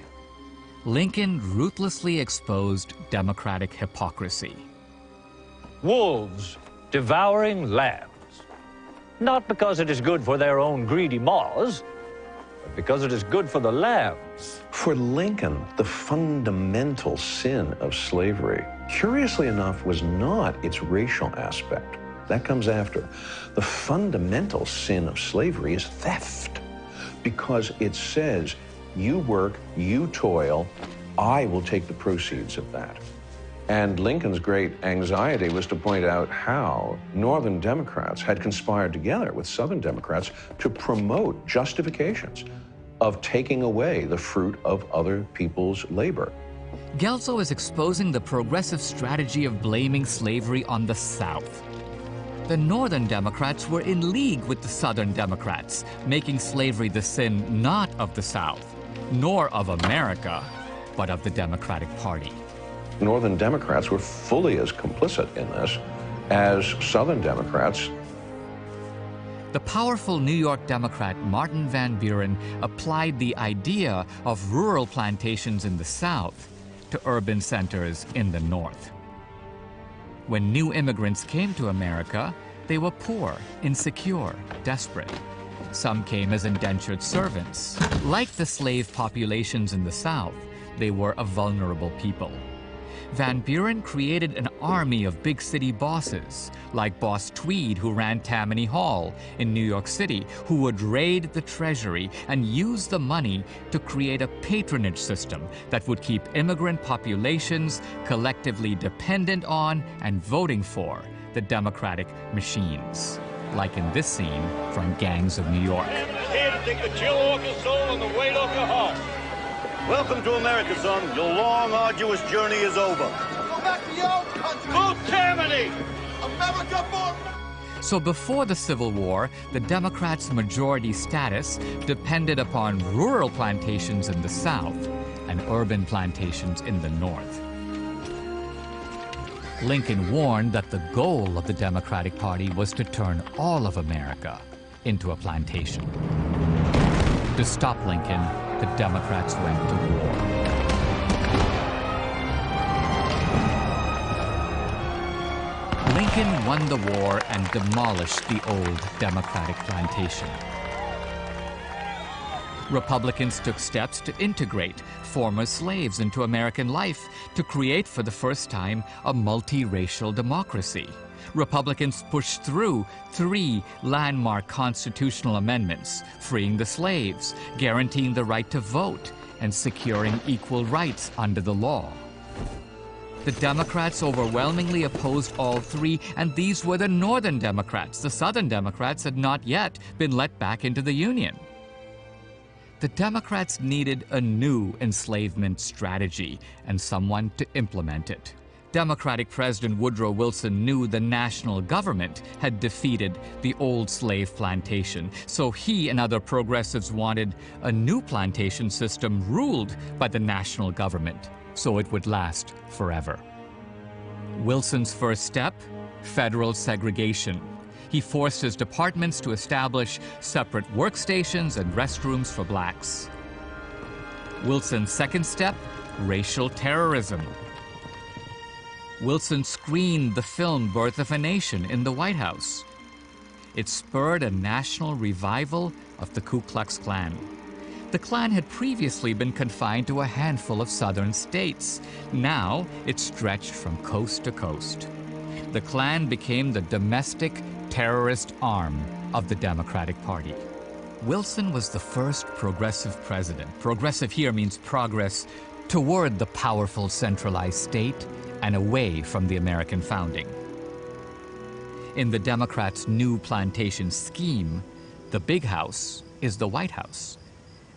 Lincoln ruthlessly exposed Democratic hypocrisy. Wolves devouring lambs, not because it is good for their own greedy maws, but because it is good for the lambs. For Lincoln, the fundamental sin of slavery, curiously enough, was not its racial aspect. That comes after. The fundamental sin of slavery is theft, because it says, you work, you toil, I will take the proceeds of that. And Lincoln's great anxiety was to point out how Northern Democrats had conspired together with Southern Democrats to promote justifications of taking away the fruit of other people's labor. Gelzo is exposing the progressive strategy of blaming slavery on the South. The Northern Democrats were in league with the Southern Democrats, making slavery the sin not of the South, nor of America, but of the Democratic Party. Northern Democrats were fully as complicit in this as Southern Democrats. The powerful New York Democrat Martin Van Buren applied the idea of rural plantations in the South to urban centers in the North. When new immigrants came to America, they were poor, insecure, desperate. Some came as indentured servants. Like the slave populations in the South, they were a vulnerable people. Van Buren created an army of big city bosses, like Boss Tweed, who ran Tammany Hall in New York City, who would raid the treasury and use the money to create a patronage system that would keep immigrant populations collectively dependent on and voting for the Democratic machines, like in this scene from Gangs of New York. Here to take the chill off your soul and the weight off your heart. Welcome to America, son. Your long, arduous journey is over. Go back to your own country. Go Tammany! America for... So before the Civil War, the Democrats' majority status depended upon rural plantations in the South and urban plantations in the North. Lincoln warned that the goal of the Democratic Party was to turn all of America into a plantation. To stop Lincoln, the Democrats went to war. Lincoln won the war and demolished the old Democratic plantation. Republicans took steps to integrate former slaves into American life, to create for the first time a multiracial democracy. Republicans pushed through 3 landmark constitutional amendments, freeing the slaves, guaranteeing the right to vote, and securing equal rights under the law. The Democrats overwhelmingly opposed all 3, and these were the Northern Democrats. The Southern Democrats had not yet been let back into the Union. The Democrats needed a new enslavement strategy and someone to implement it. Democratic President Woodrow Wilson knew the national government had defeated the old slave plantation, so he and other progressives wanted a new plantation system ruled by the national government, so it would last forever. Wilson's first step? Federal segregation. He forced his departments to establish separate workstations and restrooms for blacks. Wilson's second step? Racial terrorism. Wilson screened the film Birth of a Nation in the White House. It spurred a national revival of the Ku Klux Klan. The Klan had previously been confined to a handful of southern states. Now it stretched from coast to coast. The Klan became the domestic terrorist arm of the Democratic Party. Wilson was the first progressive president. Progressive here means progress toward the powerful centralized state and away from the American founding. In the Democrats' new plantation scheme, the big house is the White House,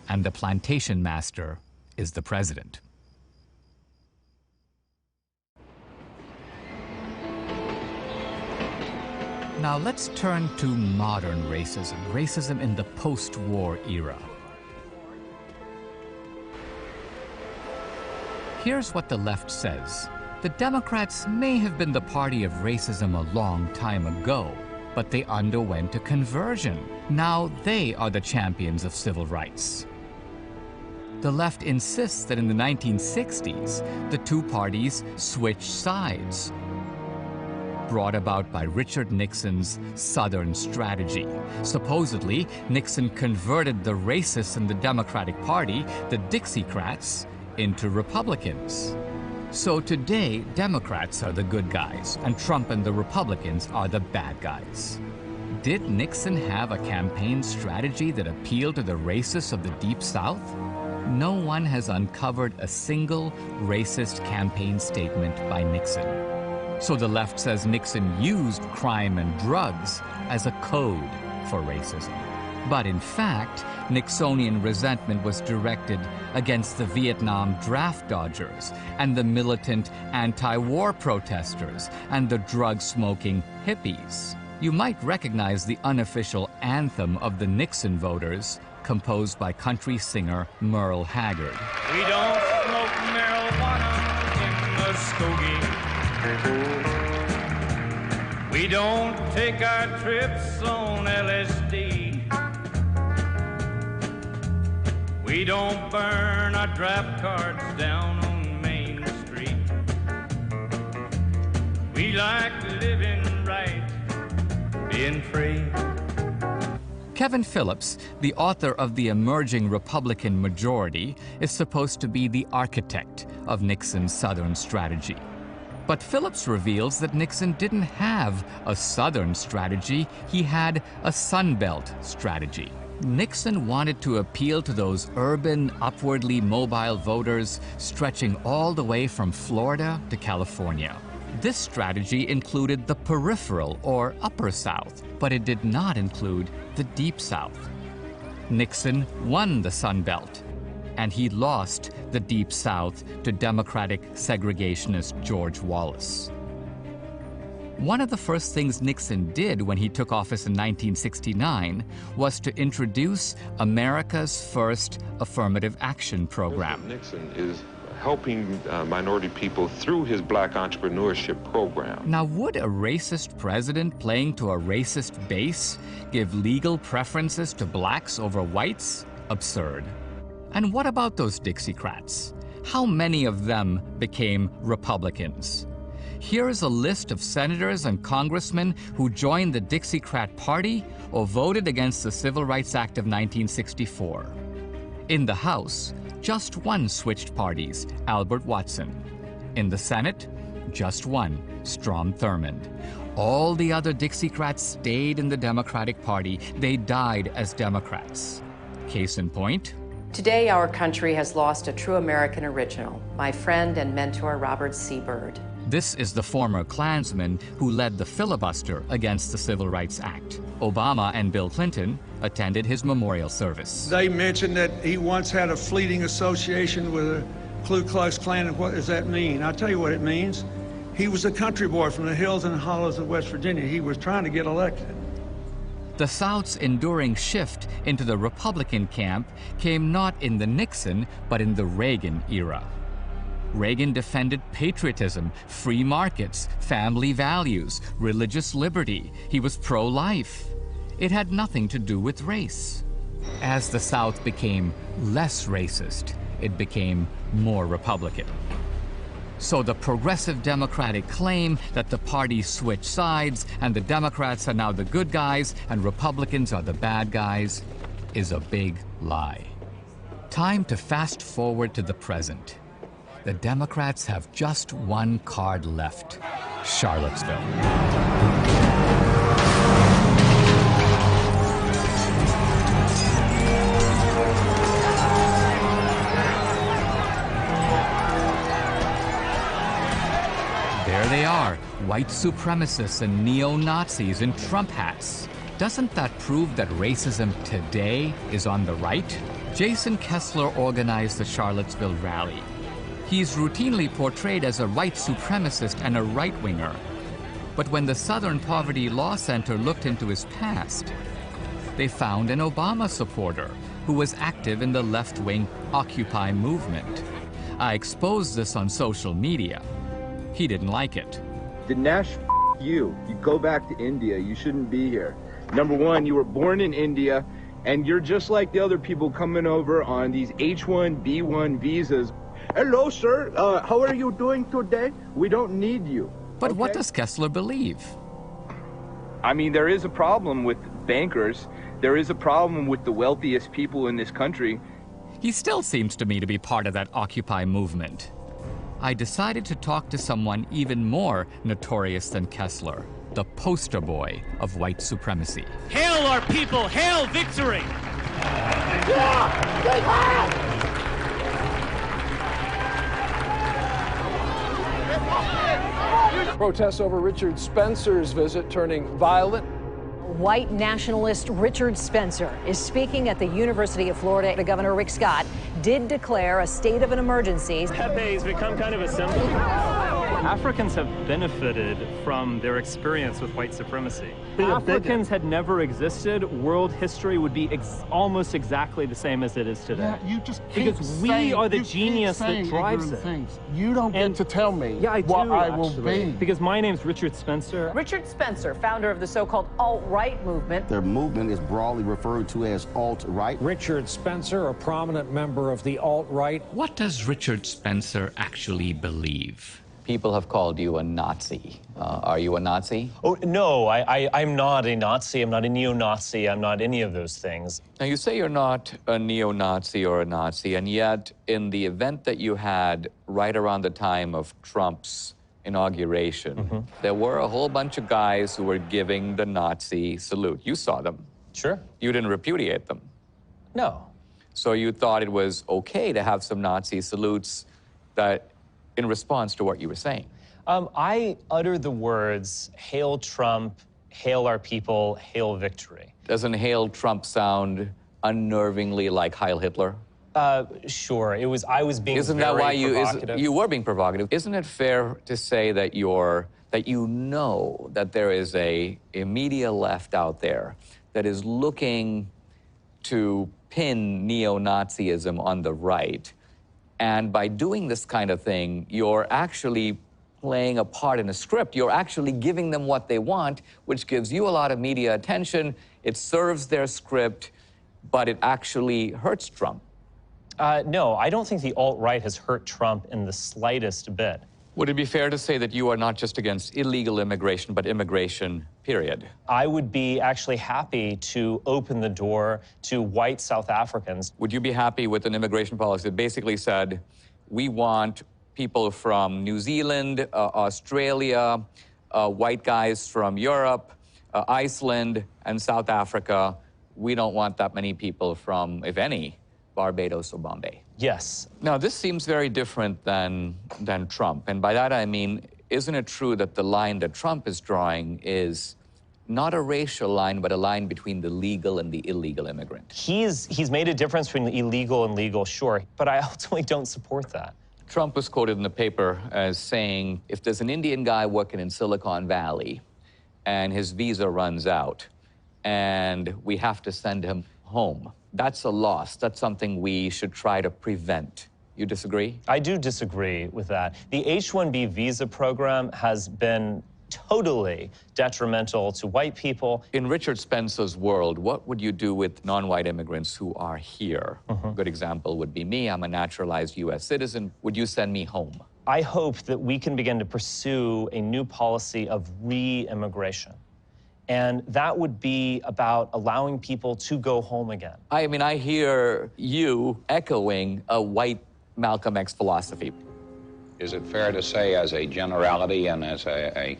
and the plantation master is the president. Now let's turn to modern racism, racism in the post-war era. Here's what the left says. The Democrats may have been the party of racism a long time ago, but they underwent a conversion. Now they are the champions of civil rights. The left insists that in the 1960s, the two parties switched sides, brought about by Richard Nixon's Southern strategy. Supposedly, Nixon converted the racists in the Democratic Party, the Dixiecrats, into Republicans. So today, Democrats are the good guys, and Trump and the Republicans are the bad guys. Did Nixon have a campaign strategy that appealed to the racists of the Deep South? No one has uncovered a single racist campaign statement by Nixon. So the left says Nixon used crime and drugs as a code for racism. But in fact, Nixonian resentment was directed against the Vietnam draft dodgers and the militant anti-war protesters and the drug-smoking hippies. You might recognize the unofficial anthem of the Nixon voters, composed by country singer Merle Haggard. We don't smoke marijuana in Muskogee. We don't take our trips on LSD. We don't burn our draft cards down on Main Street. We like living right, being free. Kevin Phillips, the author of The Emerging Republican Majority, is supposed to be the architect of Nixon's Southern strategy. But Phillips reveals that Nixon didn't have a Southern strategy, he had a Sun Belt strategy. Nixon wanted to appeal to those urban, upwardly mobile voters stretching all the way from Florida to California. This strategy included the peripheral or upper South, but it did not include the deep South. Nixon won the Sun Belt, and he lost the deep South to Democratic segregationist George Wallace. One of the first things Nixon did when he took office in 1969 was to introduce America's first affirmative action program. Nixon is helping minority people through his black entrepreneurship program. Now, would a racist president playing to a racist base give legal preferences to blacks over whites? Absurd. And what about those Dixiecrats? How many of them became Republicans? Here's a list of senators and congressmen who joined the Dixiecrat Party or voted against the Civil Rights Act of 1964. In the House, just one switched parties, Albert Watson. In the Senate, just one, Strom Thurmond. All the other Dixiecrats stayed in the Democratic Party. They died as Democrats. Case in point. Today, our country has lost a true American original, my friend and mentor, Robert C. Byrd. This is the former Klansman who led the filibuster against the Civil Rights Act. Obama and Bill Clinton attended his memorial service. They mentioned that he once had a fleeting association with a Ku Klux Klan, and what does that mean? I'll tell you what it means. He was a country boy from the hills and hollows of West Virginia. He was trying to get elected. The South's enduring shift into the Republican camp came not in the Nixon, but in the Reagan era. Reagan defended patriotism, free markets, family values, religious liberty. He was pro-life. It had nothing to do with race. As the South became less racist, it became more Republican. So the progressive Democratic claim that the parties switch sides and the Democrats are now the good guys and Republicans are the bad guys is a big lie. Time to fast forward to the present. The Democrats have just one card left: Charlottesville. There they are, white supremacists and neo-Nazis in Trump hats. Doesn't that prove that racism today is on the right? Jason Kessler organized the Charlottesville rally. He's routinely portrayed as a white supremacist and a right-winger. But when the Southern Poverty Law Center looked into his past, they found an Obama supporter who was active in the left-wing Occupy movement. I exposed this on social media. He didn't like it. Dinesh, you go back to India. You shouldn't be here. Number one, you were born in India, and you're just like the other people coming over on these H-1B1 visas. Hello, sir. How are you doing today? We don't need you. But okay? What does Kessler believe? I mean, there is a problem with bankers. There is a problem with the wealthiest people in this country. He still seems to me to be part of that Occupy movement. I decided to talk to someone even more notorious than Kessler, the poster boy of white supremacy. Hail our people! Hail victory! Protests over Richard Spencer's visit turning violent. White nationalist Richard Spencer is speaking at the University of Florida. Governor Rick Scott did declare a state of an emergency. Pepe's become kind of a symbol. Africans have benefited from their experience with white supremacy. If Africans had never existed, world history would be almost exactly the same as it is today. Yeah, you just keep because we are the genius that drives it. Things. You don't get to tell me what I will be. Because my name's Richard Spencer. Richard Spencer, founder of the so-called alt-right movement. Their movement is broadly referred to as alt-right. Richard Spencer, a prominent member of the alt-right. What does Richard Spencer actually believe? People have called you a Nazi. Are you a Nazi? Oh, no, I'm not a Nazi. I'm not a neo-Nazi. I'm not any of those things. Now, you say you're not a neo-Nazi or a Nazi, and yet in the event that you had right around the time of Trump's inauguration, there were a whole bunch of guys who were giving the Nazi salute. You saw them. Sure. You didn't repudiate them. No. So you thought it was okay to have some Nazi salutes that in response to what you were saying? I utter the words, hail Trump, hail our people, hail victory. Doesn't hail Trump sound unnervingly like Heil Hitler? Sure. I was being Isn't very that why provocative. you were being provocative? Isn't it fair to say that you know that there is a media left out there that is looking to pin neo-Nazism on the right? And by doing this kind of thing, you're actually playing a part in a script. You're actually giving them what they want, which gives you a lot of media attention. It serves their script, but it actually hurts Trump. No, I don't think the alt-right has hurt Trump in the slightest bit. Would it be fair to say that you are not just against illegal immigration, but immigration, period? I would be actually happy to open the door to white South Africans. Would you be happy with an immigration policy that basically said, we want people from New Zealand, Australia, white guys from Europe, Iceland, and South Africa. We don't want that many people from, if any, Barbados or Bombay? Yes. Now, this seems very different than Trump. And by that, I mean, isn't it true that the line that Trump is drawing is not a racial line, but a line between the legal and the illegal immigrant? He's made a difference between the illegal and legal, sure, but I ultimately don't support that. Trump was quoted in the paper as saying, if there's an Indian guy working in Silicon Valley and his visa runs out and we have to send him home, that's a loss. That's something we should try to prevent. You disagree? I do disagree with that. The H-1B visa program has been totally detrimental to white people. In Richard Spencer's world, what would you do with non-white immigrants who are here? A good example would be me. I'm a naturalized U.S. citizen. Would you send me home? I hope that we can begin to pursue a new policy of re-immigration. And that would be about allowing people to go home again. I mean, I hear you echoing a white Malcolm X philosophy. Is it fair to say, as a generality and as a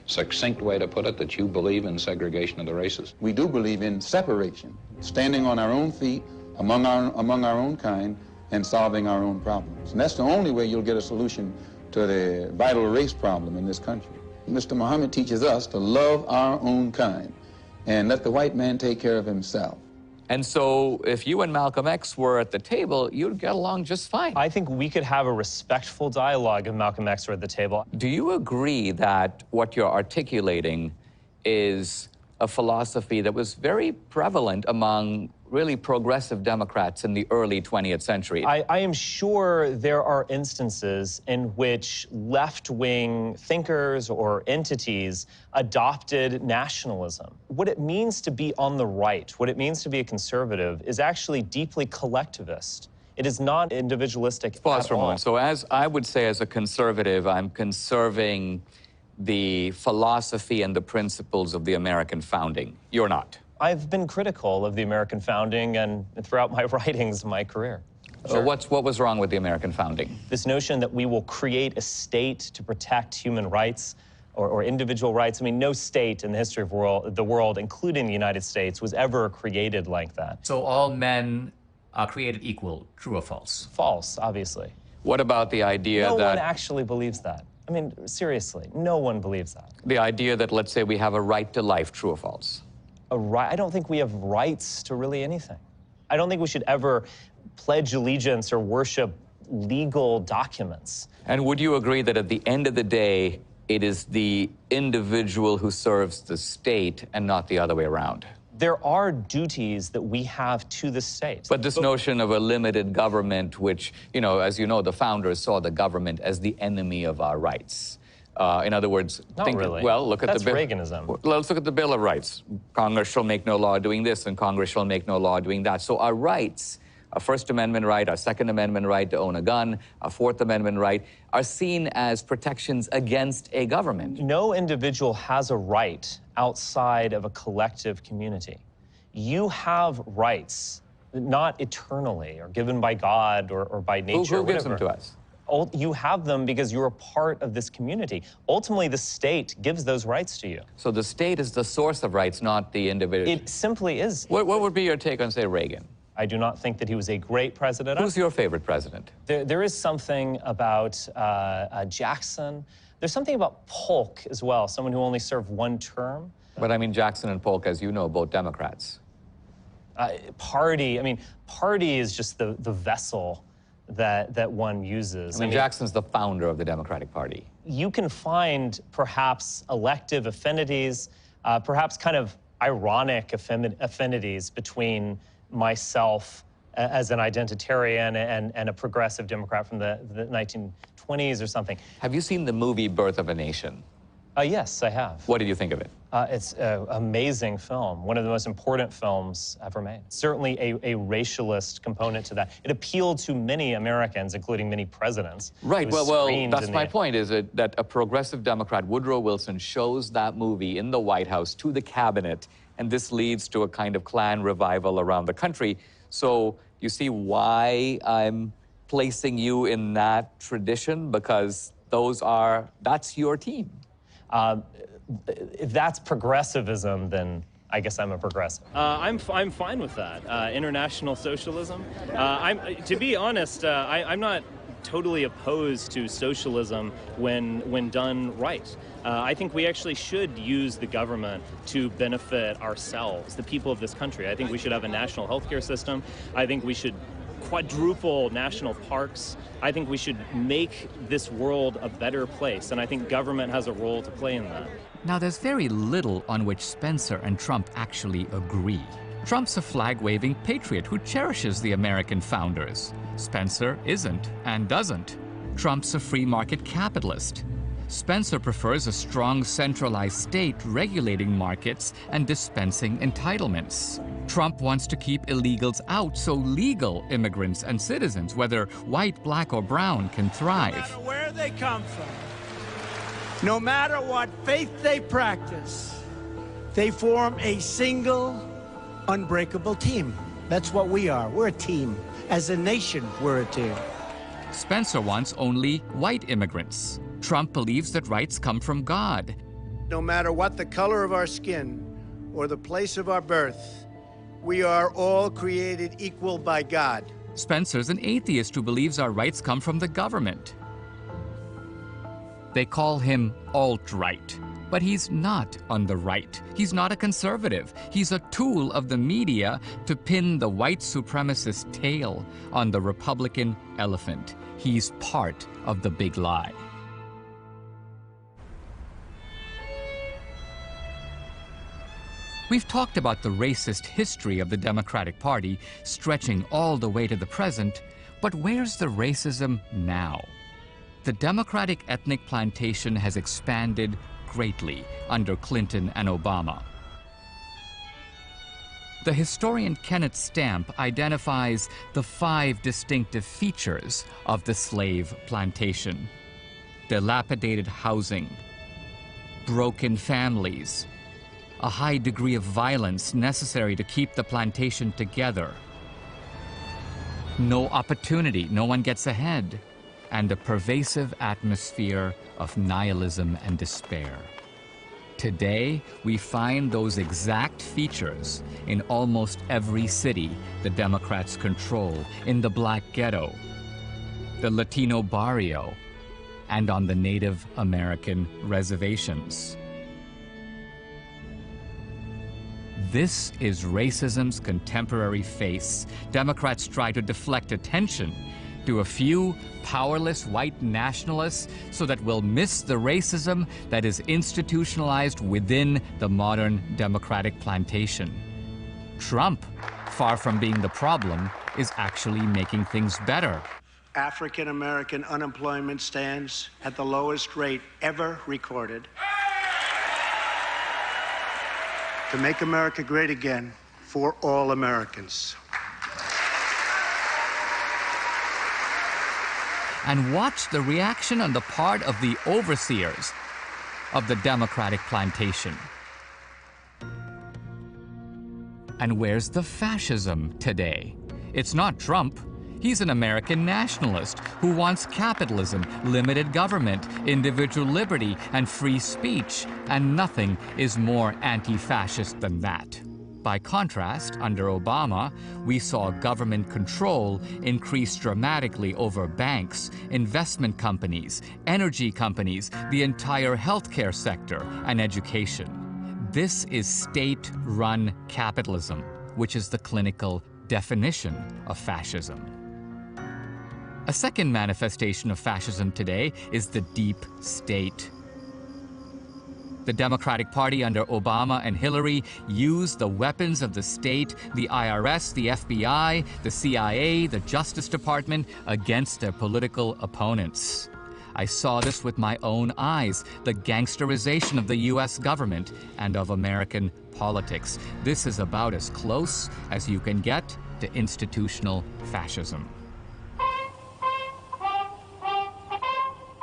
succinct way to put it, that you believe in segregation of the races? We do believe in separation, standing on our own feet, among our own kind, and solving our own problems. And that's the only way you'll get a solution to the vital race problem in this country. Mr. Muhammad teaches us to love our own kind and let the white man take care of himself. And so if you and Malcolm X were at the table, you'd get along just fine. I think we could have a respectful dialogue if Malcolm X were at the table. Do you agree that what you're articulating is a philosophy that was very prevalent among really progressive Democrats in the early 20th century? I am sure there are instances in which left-wing thinkers or entities adopted nationalism. What it means to be on the right, what it means to be a conservative, is actually deeply collectivist. It is not individualistic Pause at for a all. moment. So as I would say, as a conservative, I'm conserving the philosophy and the principles of the American founding. You're not. I've been critical of the American founding and throughout my writings, my career. Sure. What was wrong with the American founding? This notion that we will create a state to protect human rights or individual rights. I mean, no state in the history of the world, including the United States, was ever created like that. So all men are created equal, true or false? False, obviously. What about the idea No that... one actually believes that. I mean, seriously, no one believes that. The idea that, let's say, we have a right to life, true or false? I don't think we have rights to really anything. I don't think we should ever pledge allegiance or worship legal documents. And would you agree that at the end of the day, it is the individual who serves the state and not the other way around? There are duties that we have to the state. But this notion of a limited government, which, as you know, the founders saw the government as the enemy of our rights. In other words, Not really. Well, look at That's the bill. Reaganism. Let's look at the Bill of Rights. Congress shall make no law doing this, and Congress shall make no law doing that. So our rights, our First Amendment right, our Second Amendment right to own a gun, our Fourth Amendment right, are seen as protections against a government. No individual has a right outside of a collective community. You have rights, not eternally or given by God or by nature. Who gives them to us? You have them because you're a part of this community. Ultimately, the state gives those rights to you. So the state is the source of rights, not the individual. It simply is. What would be your take on, say, Reagan? I do not think that he was a great president. Who's your favorite president? There is something about Jackson. There's something about Polk as well, someone who only served one term. But I mean, Jackson and Polk, as you know, both Democrats. Party is just the vessel that one uses. I mean, Jackson's the founder of the Democratic Party. You can find perhaps elective affinities, perhaps kind of ironic affinities between myself as an identitarian and a progressive Democrat from the 1920s or something. Have you seen the movie Birth of a Nation? Yes, I have. What did you think of it? It's an amazing film, one of the most important films ever made. Certainly a racialist component to that. It appealed to many Americans, including many presidents. Right, well, that's my point, is that a progressive Democrat, Woodrow Wilson, shows that movie in the White House to the cabinet, and this leads to a kind of Klan revival around the country. So you see why I'm placing you in that tradition? Because that's your team. If that's progressivism, then I guess I'm a progressive. I'm fine with that. International socialism. To be honest, I'm not totally opposed to socialism when done right. I think we actually should use the government to benefit ourselves, the people of this country. I think we should have a national healthcare system. I think we should quadruple national parks. I think we should make this world a better place, and I think government has a role to play in that. Now, there's very little on which Spencer and Trump actually agree. Trump's a flag-waving patriot who cherishes the American founders. Spencer isn't and doesn't. Trump's a free market capitalist. Spencer prefers a strong centralized state regulating markets and dispensing entitlements. Trump wants to keep illegals out so legal immigrants and citizens, whether white, black, or brown, can thrive. No matter where they come from, no matter what faith they practice, they form a single, unbreakable team. That's what we are. We're a team. As a nation, we're a team. Spencer wants only white immigrants. Trump believes that rights come from God. No matter what the color of our skin or the place of our birth, we are all created equal by God. Spencer's an atheist who believes our rights come from the government. They call him alt-right, but he's not on the right. He's not a conservative. He's a tool of the media to pin the white supremacist tail on the Republican elephant. He's part of the big lie. We've talked about the racist history of the Democratic Party stretching all the way to the present, but where's the racism now? The Democratic ethnic plantation has expanded greatly under Clinton and Obama. The historian Kenneth Stamp identifies the 5 distinctive features of the slave plantation: dilapidated housing, broken families, a high degree of violence necessary to keep the plantation together, no opportunity, no one gets ahead, and a pervasive atmosphere of nihilism and despair. Today, we find those exact features in almost every city the Democrats control, in the Black ghetto, the Latino barrio, and on the Native American reservations. This is racism's contemporary face. Democrats try to deflect attention to a few powerless white nationalists so that we'll miss the racism that is institutionalized within the modern democratic plantation. Trump, far from being the problem, is actually making things better. African American unemployment stands at the lowest rate ever recorded. To make America great again for all Americans. And watch the reaction on the part of the overseers of the Democratic plantation. And where's the fascism today? It's not Trump. He's an American nationalist who wants capitalism, limited government, individual liberty, and free speech. And nothing is more anti-fascist than that. By contrast, under Obama, we saw government control increase dramatically over banks, investment companies, energy companies, the entire healthcare sector, and education. This is state-run capitalism, which is the clinical definition of fascism. A second manifestation of fascism today is the deep state. The Democratic Party under Obama and Hillary used the weapons of the state, the IRS, the FBI, the CIA, the Justice Department, against their political opponents. I saw this with my own eyes, the gangsterization of the US government and of American politics. This is about as close as you can get to institutional fascism.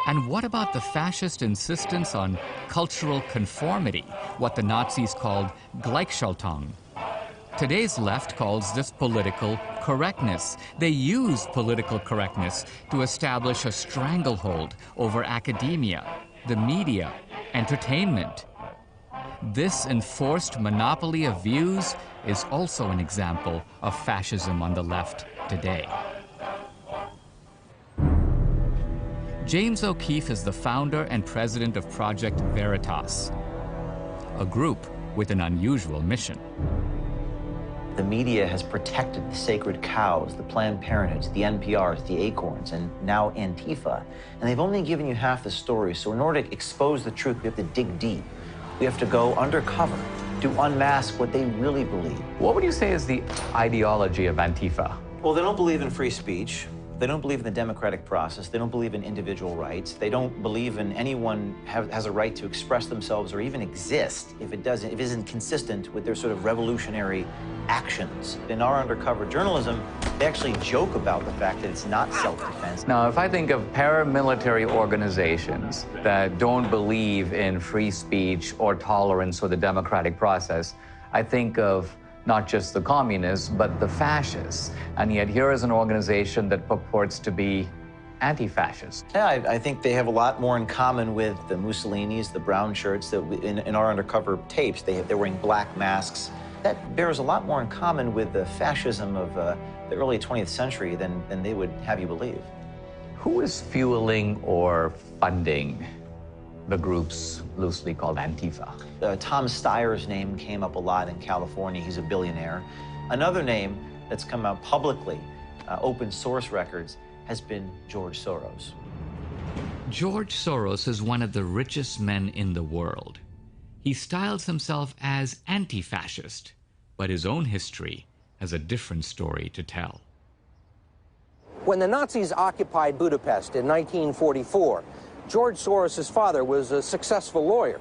And what about the fascist insistence on cultural conformity, what the Nazis called Gleichschaltung? Today's left calls this political correctness. They use political correctness to establish a stranglehold over academia, the media, entertainment. This enforced monopoly of views is also an example of fascism on the left today. James O'Keefe is the founder and president of Project Veritas, a group with an unusual mission. The media has protected the sacred cows, the Planned Parenthoods, the NPRs, the Acorns, and now Antifa. And they've only given you half the story. So in order to expose the truth, we have to dig deep. We have to go undercover to unmask what they really believe. What would you say is the ideology of Antifa? Well, they don't believe in free speech. They don't believe in the democratic process. They don't believe in individual rights. They don't believe in anyone has a right to express themselves or even exist if it isn't consistent with their sort of revolutionary actions. In our undercover journalism, they actually joke about the fact that it's not self-defense. Now, if I think of paramilitary organizations that don't believe in free speech or tolerance or the democratic process, I think of not just the communists, but the fascists. And yet here is an organization that purports to be anti-fascist. Yeah, I think they have a lot more in common with the Mussolinis, the brown shirts, that in our undercover tapes, they're wearing black masks. That bears a lot more in common with the fascism of the early 20th century than they would have you believe. Who is fueling or funding the groups loosely called Antifa? Tom Steyer's name came up a lot in California. He's a billionaire. Another name that's come out publicly, open source records, has been George Soros. George Soros is one of the richest men in the world. He styles himself as anti-fascist, but his own history has a different story to tell. When the Nazis occupied Budapest in 1944, George Soros' father was a successful lawyer.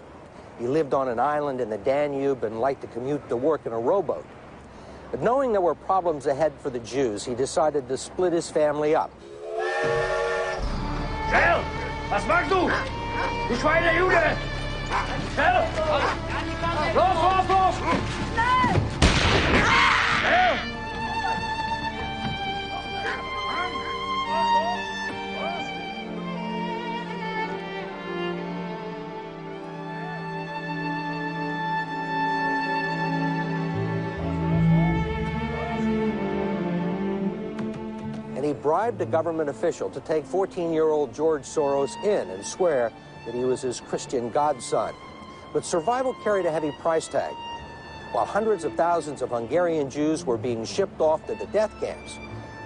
He lived on an island in the Danube and liked to commute to work in a rowboat. But knowing there were problems ahead for the Jews, he decided to split his family up. Schnell! Was machst du? Du Schweine Jude! Schnell! Los, los, los! Schnell! He bribed a government official to take 14-year-old George Soros in and swear that he was his Christian godson. But survival carried a heavy price tag. While hundreds of thousands of Hungarian Jews were being shipped off to the death camps,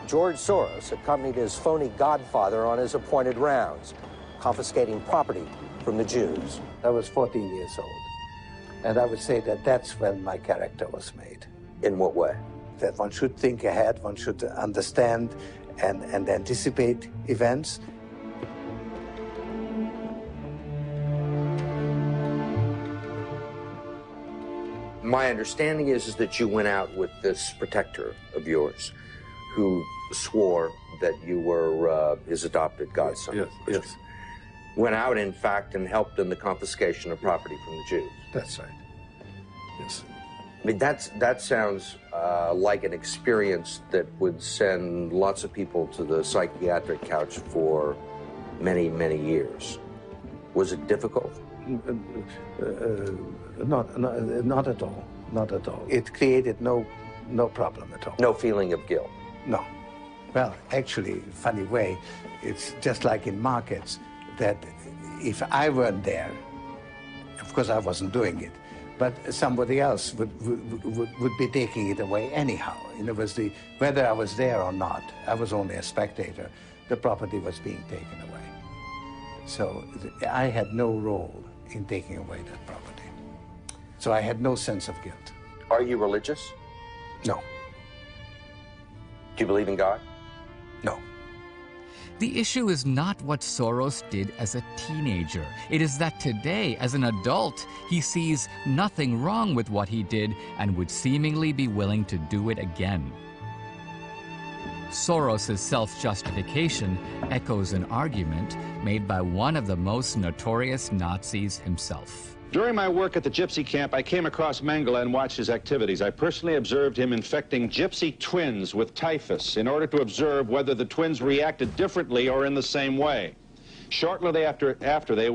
George Soros accompanied his phony godfather on his appointed rounds, confiscating property from the Jews. I was 14 years old, and I would say that that's when my character was made. In what way? That one should think ahead, one should understand and anticipate events. My understanding is that you went out with this protector of yours who swore that you were his adopted godson. Yes. Went out, in fact, and helped in the confiscation of property from the Jews. That's right. Yes. I mean, that sounds like an experience that would send lots of people to the psychiatric couch for many, many years. Was it difficult? Not at all. Not at all. It created no problem at all. No feeling of guilt? No. Well, actually, funny way, it's just like in markets that if I weren't there, of course I wasn't doing it, but somebody else would be taking it away anyhow. In other words, whether I was there or not, I was only a spectator, the property was being taken away. So I had no role in taking away that property. So I had no sense of guilt. Are you religious? No. Do you believe in God? No. The issue is not what Soros did as a teenager. It is that today, as an adult, he sees nothing wrong with what he did and would seemingly be willing to do it again. Soros' self-justification echoes an argument made by one of the most notorious Nazis himself. During my work at the Gypsy camp, I came across Mengele and watched his activities. I personally observed him infecting Gypsy twins with typhus in order to observe whether the twins reacted differently or in the same way. Shortly after they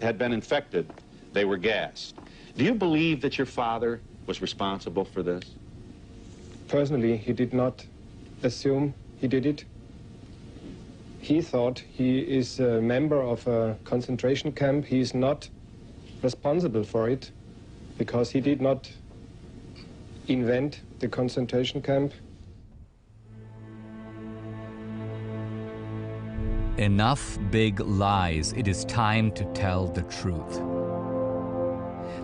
had been infected, they were gassed. Do you believe that your father was responsible for this? Personally, he did not assume he did it. He thought he is a member of a concentration camp. He is not responsible for it because he did not invent the concentration camp. Enough big lies. It is time to tell the truth.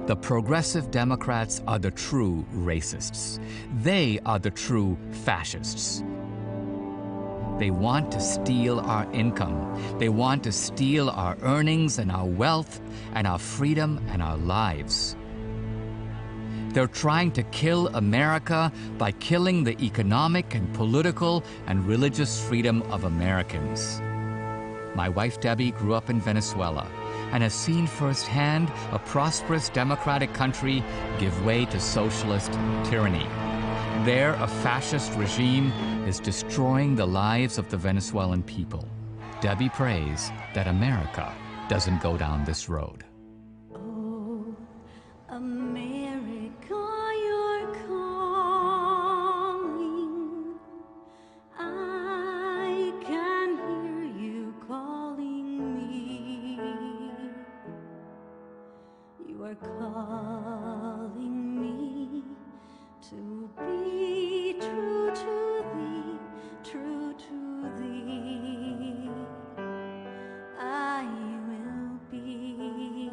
The progressive Democrats are the true racists. They are the true fascists. They want to steal our income. They want to steal our earnings and our wealth and our freedom and our lives. They're trying to kill America by killing the economic and political and religious freedom of Americans. My wife Debbie grew up in Venezuela and has seen firsthand a prosperous democratic country give way to socialist tyranny. There, a fascist regime is destroying the lives of the Venezuelan people. Debbie prays that America doesn't go down this road. Oh, America, you're calling. I can hear you calling me. You are calling me to be true to thee, true to thee. I will be.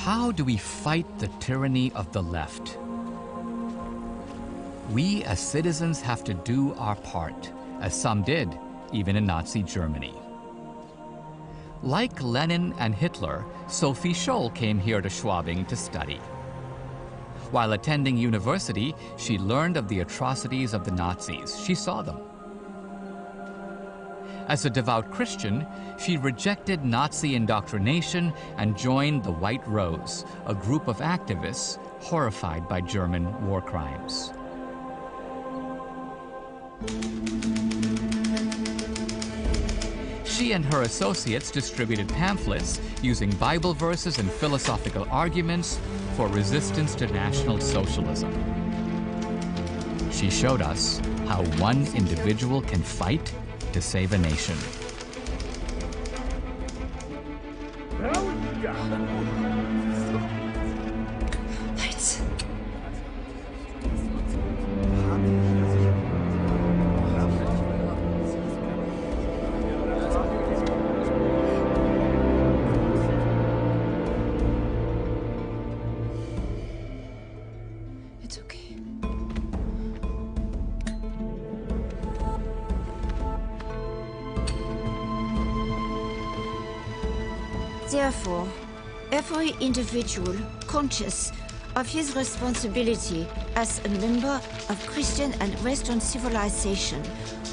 How do we fight the tyranny of the left? We as citizens have to do our part, as some did, even in Nazi Germany. Like Lenin and Hitler, Sophie Scholl came here to Schwabing to study. While attending university, she learned of the atrocities of the Nazis. She saw them. As a devout Christian, she rejected Nazi indoctrination and joined the White Rose, a group of activists horrified by German war crimes. She and her associates distributed pamphlets using Bible verses and philosophical arguments for resistance to National Socialism. She showed us how one individual can fight to save a nation. Lights. It's okay. Therefore, every individual conscious of his responsibility as a member of Christian and Western civilization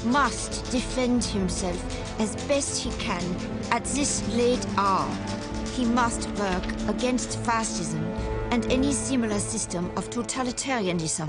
must defend himself as best he can at this late hour. He must work against fascism and any similar system of totalitarianism.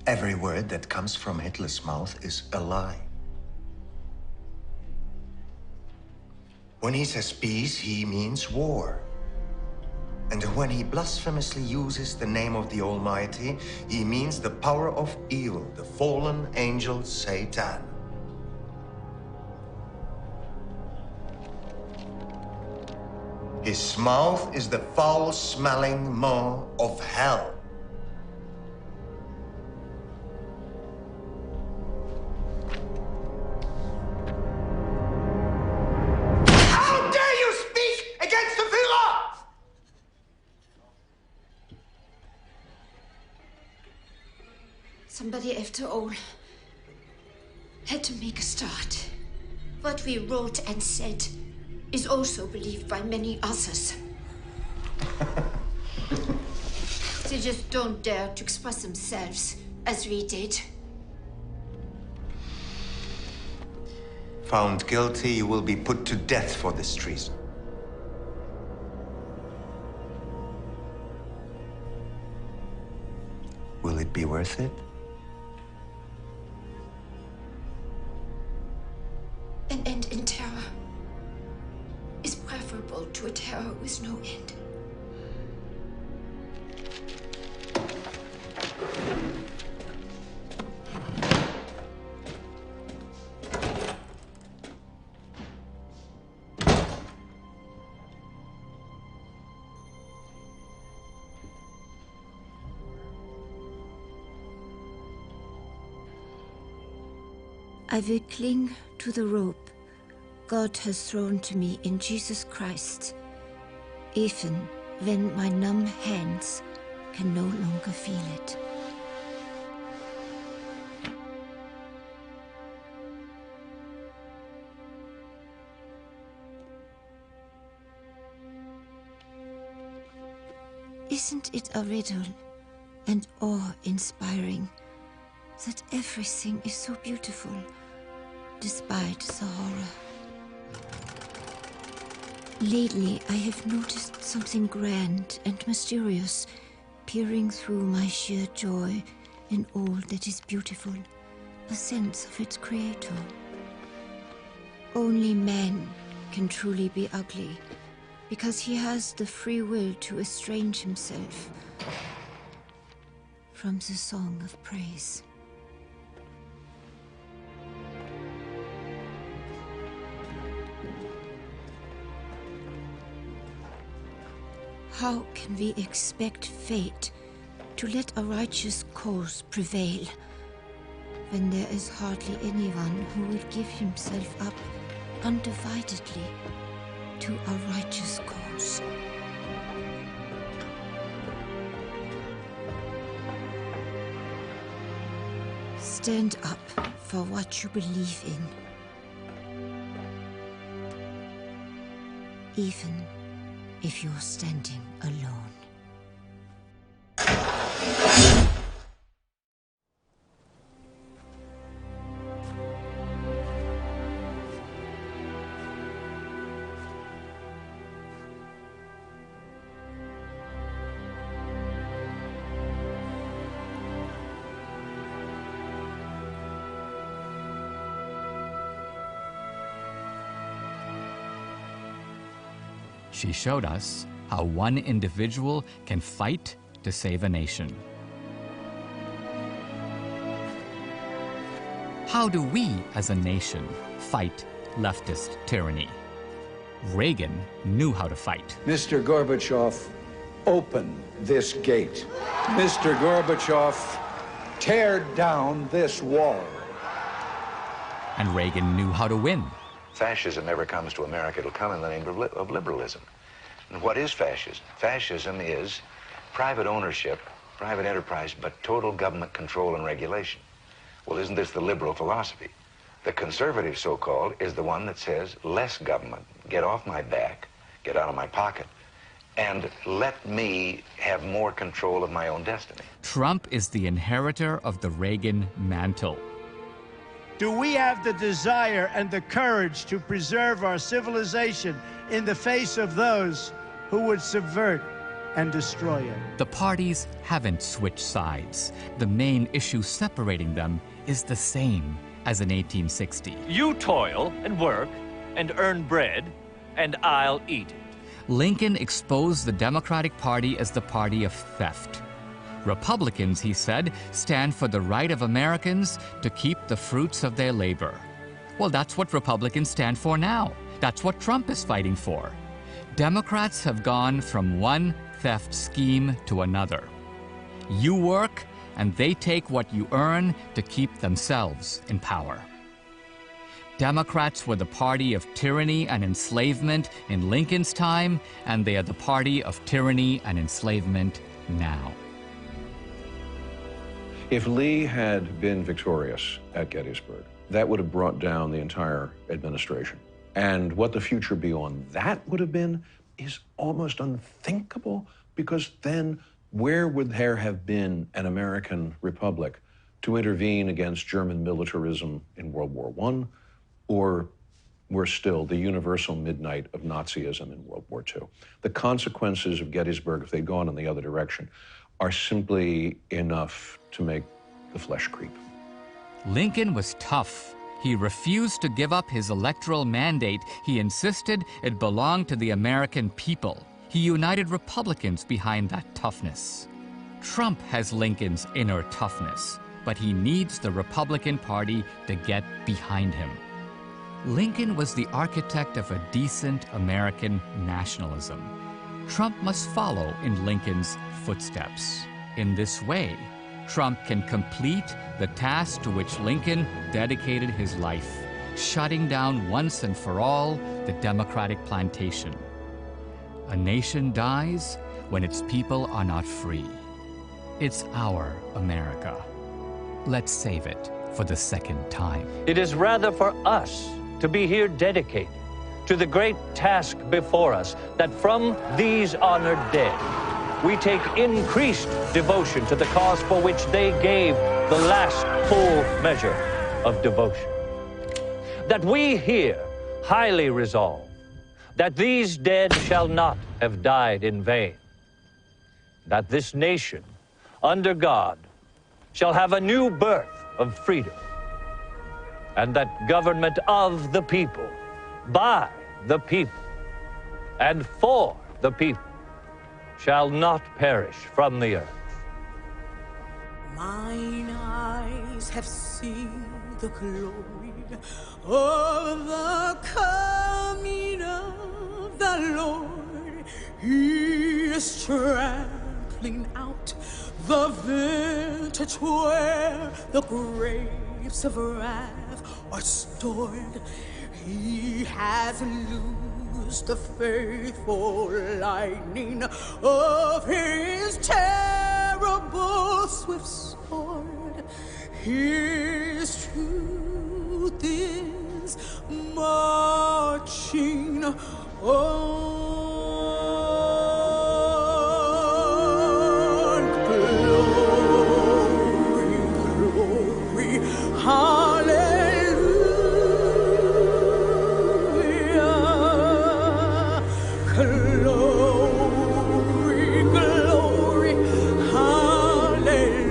Every word that comes from Hitler's mouth is a lie. When he says peace, he means war. And when he blasphemously uses the name of the Almighty, he means the power of evil, the fallen angel Satan. His mouth is the foul-smelling maw of hell. How dare you speak against the Führer? Somebody, after all, had to make a start. What we wrote and said is also believed by many others. They just don't dare to express themselves as we did. Found guilty, you will be put to death for this treason. Will it be worth it? An end in terror is preferable to a terror with no end. I will cling to the rope God has thrown to me in Jesus Christ, even when my numb hands can no longer feel it. Isn't it a riddle and awe-inspiring that everything is so beautiful, despite the horror? Lately, I have noticed something grand and mysterious peering through my sheer joy in all that is beautiful, a sense of its creator. Only man can truly be ugly, because he has the free will to estrange himself from the song of praise. How can we expect fate to let a righteous cause prevail when there is hardly anyone who will give himself up undividedly to a righteous cause? Stand up for what you believe in, even if you're standing alone. She showed us how one individual can fight to save a nation. How do we, as a nation, fight leftist tyranny? Reagan knew how to fight. Mr. Gorbachev, open this gate. Mr. Gorbachev, tear down this wall. And Reagan knew how to win. Fascism never comes to America. It'll come in the name of liberalism. And what is fascism? Fascism is private ownership, private enterprise, but total government control and regulation. Well, isn't this the liberal philosophy? The conservative, so-called, is the one that says less government, get off my back, get out of my pocket, and let me have more control of my own destiny. Trump is the inheritor of the Reagan mantle. Do we have the desire and the courage to preserve our civilization in the face of those who would subvert and destroy it. The parties haven't switched sides. The main issue separating them is the same as in 1860. You toil and work and earn bread, and I'll eat it. Lincoln exposed the Democratic Party as the party of theft. Republicans, he said, stand for the right of Americans to keep the fruits of their labor. Well, that's what Republicans stand for now. That's what Trump is fighting for. Democrats have gone from one theft scheme to another. You work, and they take what you earn to keep themselves in power. Democrats were the party of tyranny and enslavement in Lincoln's time, and they are the party of tyranny and enslavement now. If Lee had been victorious at Gettysburg, that would have brought down the entire administration. And what the future beyond that would have been is almost unthinkable, because then where would there have been an American republic to intervene against German militarism in World War I, or worse still, the universal midnight of Nazism in World War II? The consequences of Gettysburg, if they'd gone in the other direction, are simply enough to make the flesh creep. Lincoln was tough. He refused to give up his electoral mandate. He insisted it belonged to the American people. He united Republicans behind that toughness. Trump has Lincoln's inner toughness, but he needs the Republican Party to get behind him. Lincoln was the architect of a decent American nationalism. Trump must follow in Lincoln's footsteps. In this way, Trump can complete the task to which Lincoln dedicated his life, shutting down once and for all the Democratic plantation. A nation dies when its people are not free. It's our America. Let's save it for the second time. It is rather for us to be here dedicated to the great task before us, that from these honored dead, we take increased devotion to the cause for which they gave the last full measure of devotion. That we here highly resolve that these dead shall not have died in vain, that this nation, under God, shall have a new birth of freedom, and that government of the people, by the people, and for the people, shall not perish from the earth. Mine eyes have seen the glory of the coming of the Lord. He is trampling out the vintage where the grapes of wrath are stored. He has loosed the faithful lightning of his terrible swift sword. His truth is marching on. Glory, glory, hallelujah. Glory, glory, hallelujah.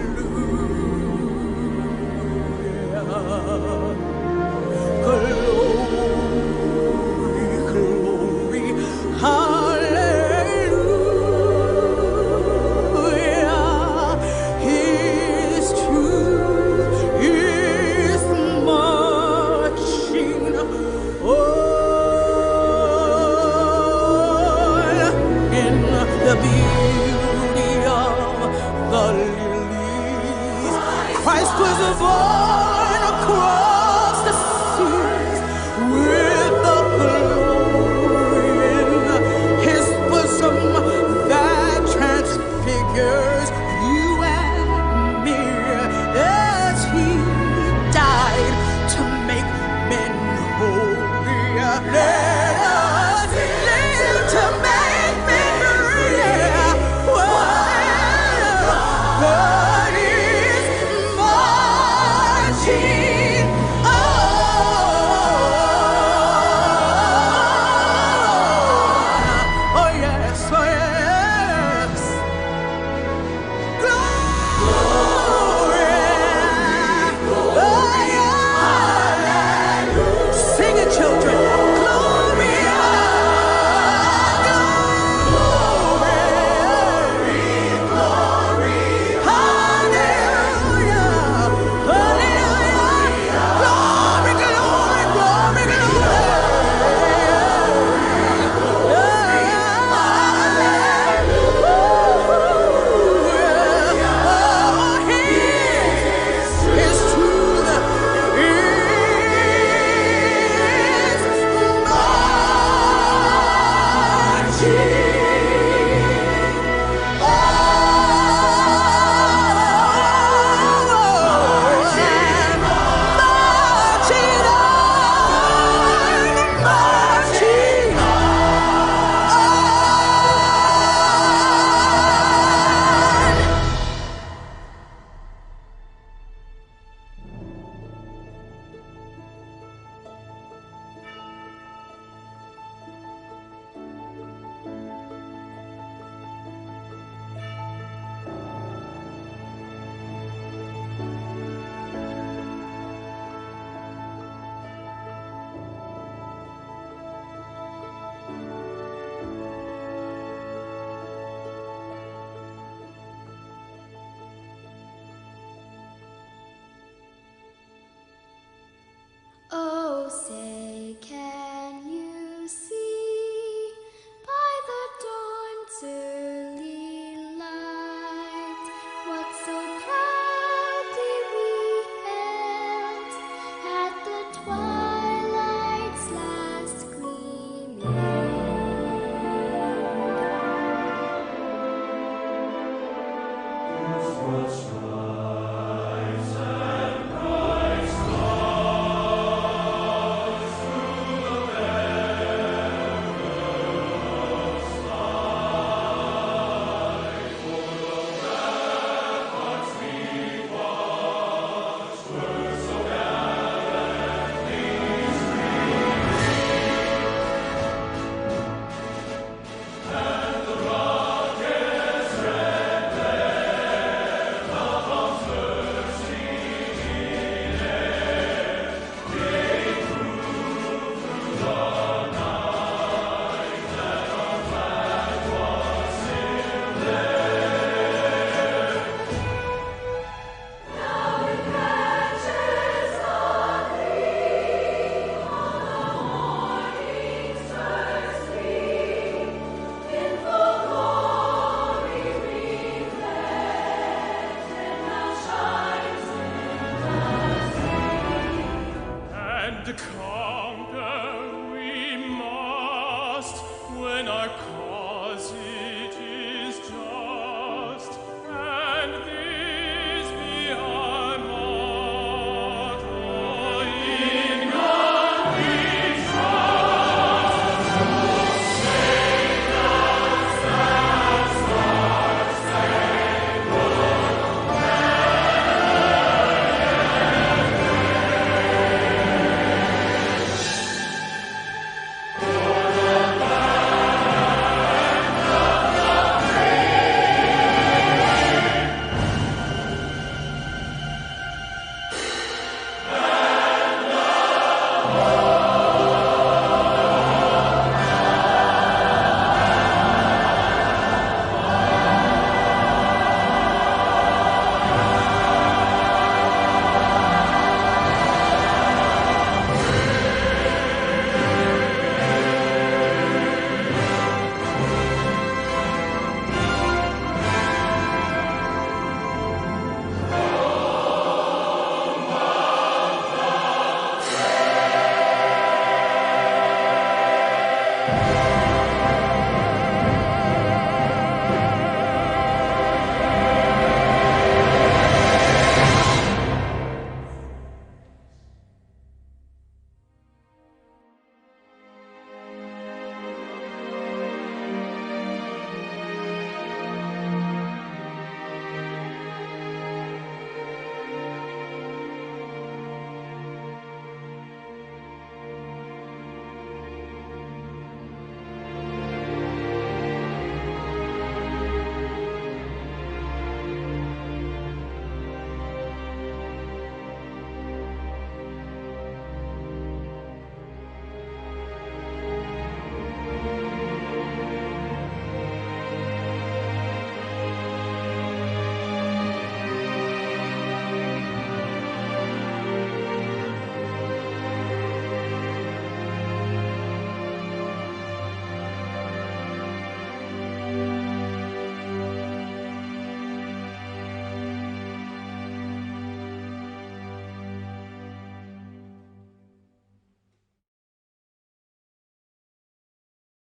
Glory, glory, hallelujah. say, can you see by the dawn's early light what so proudly we hailed at the twilight's last gleaming? The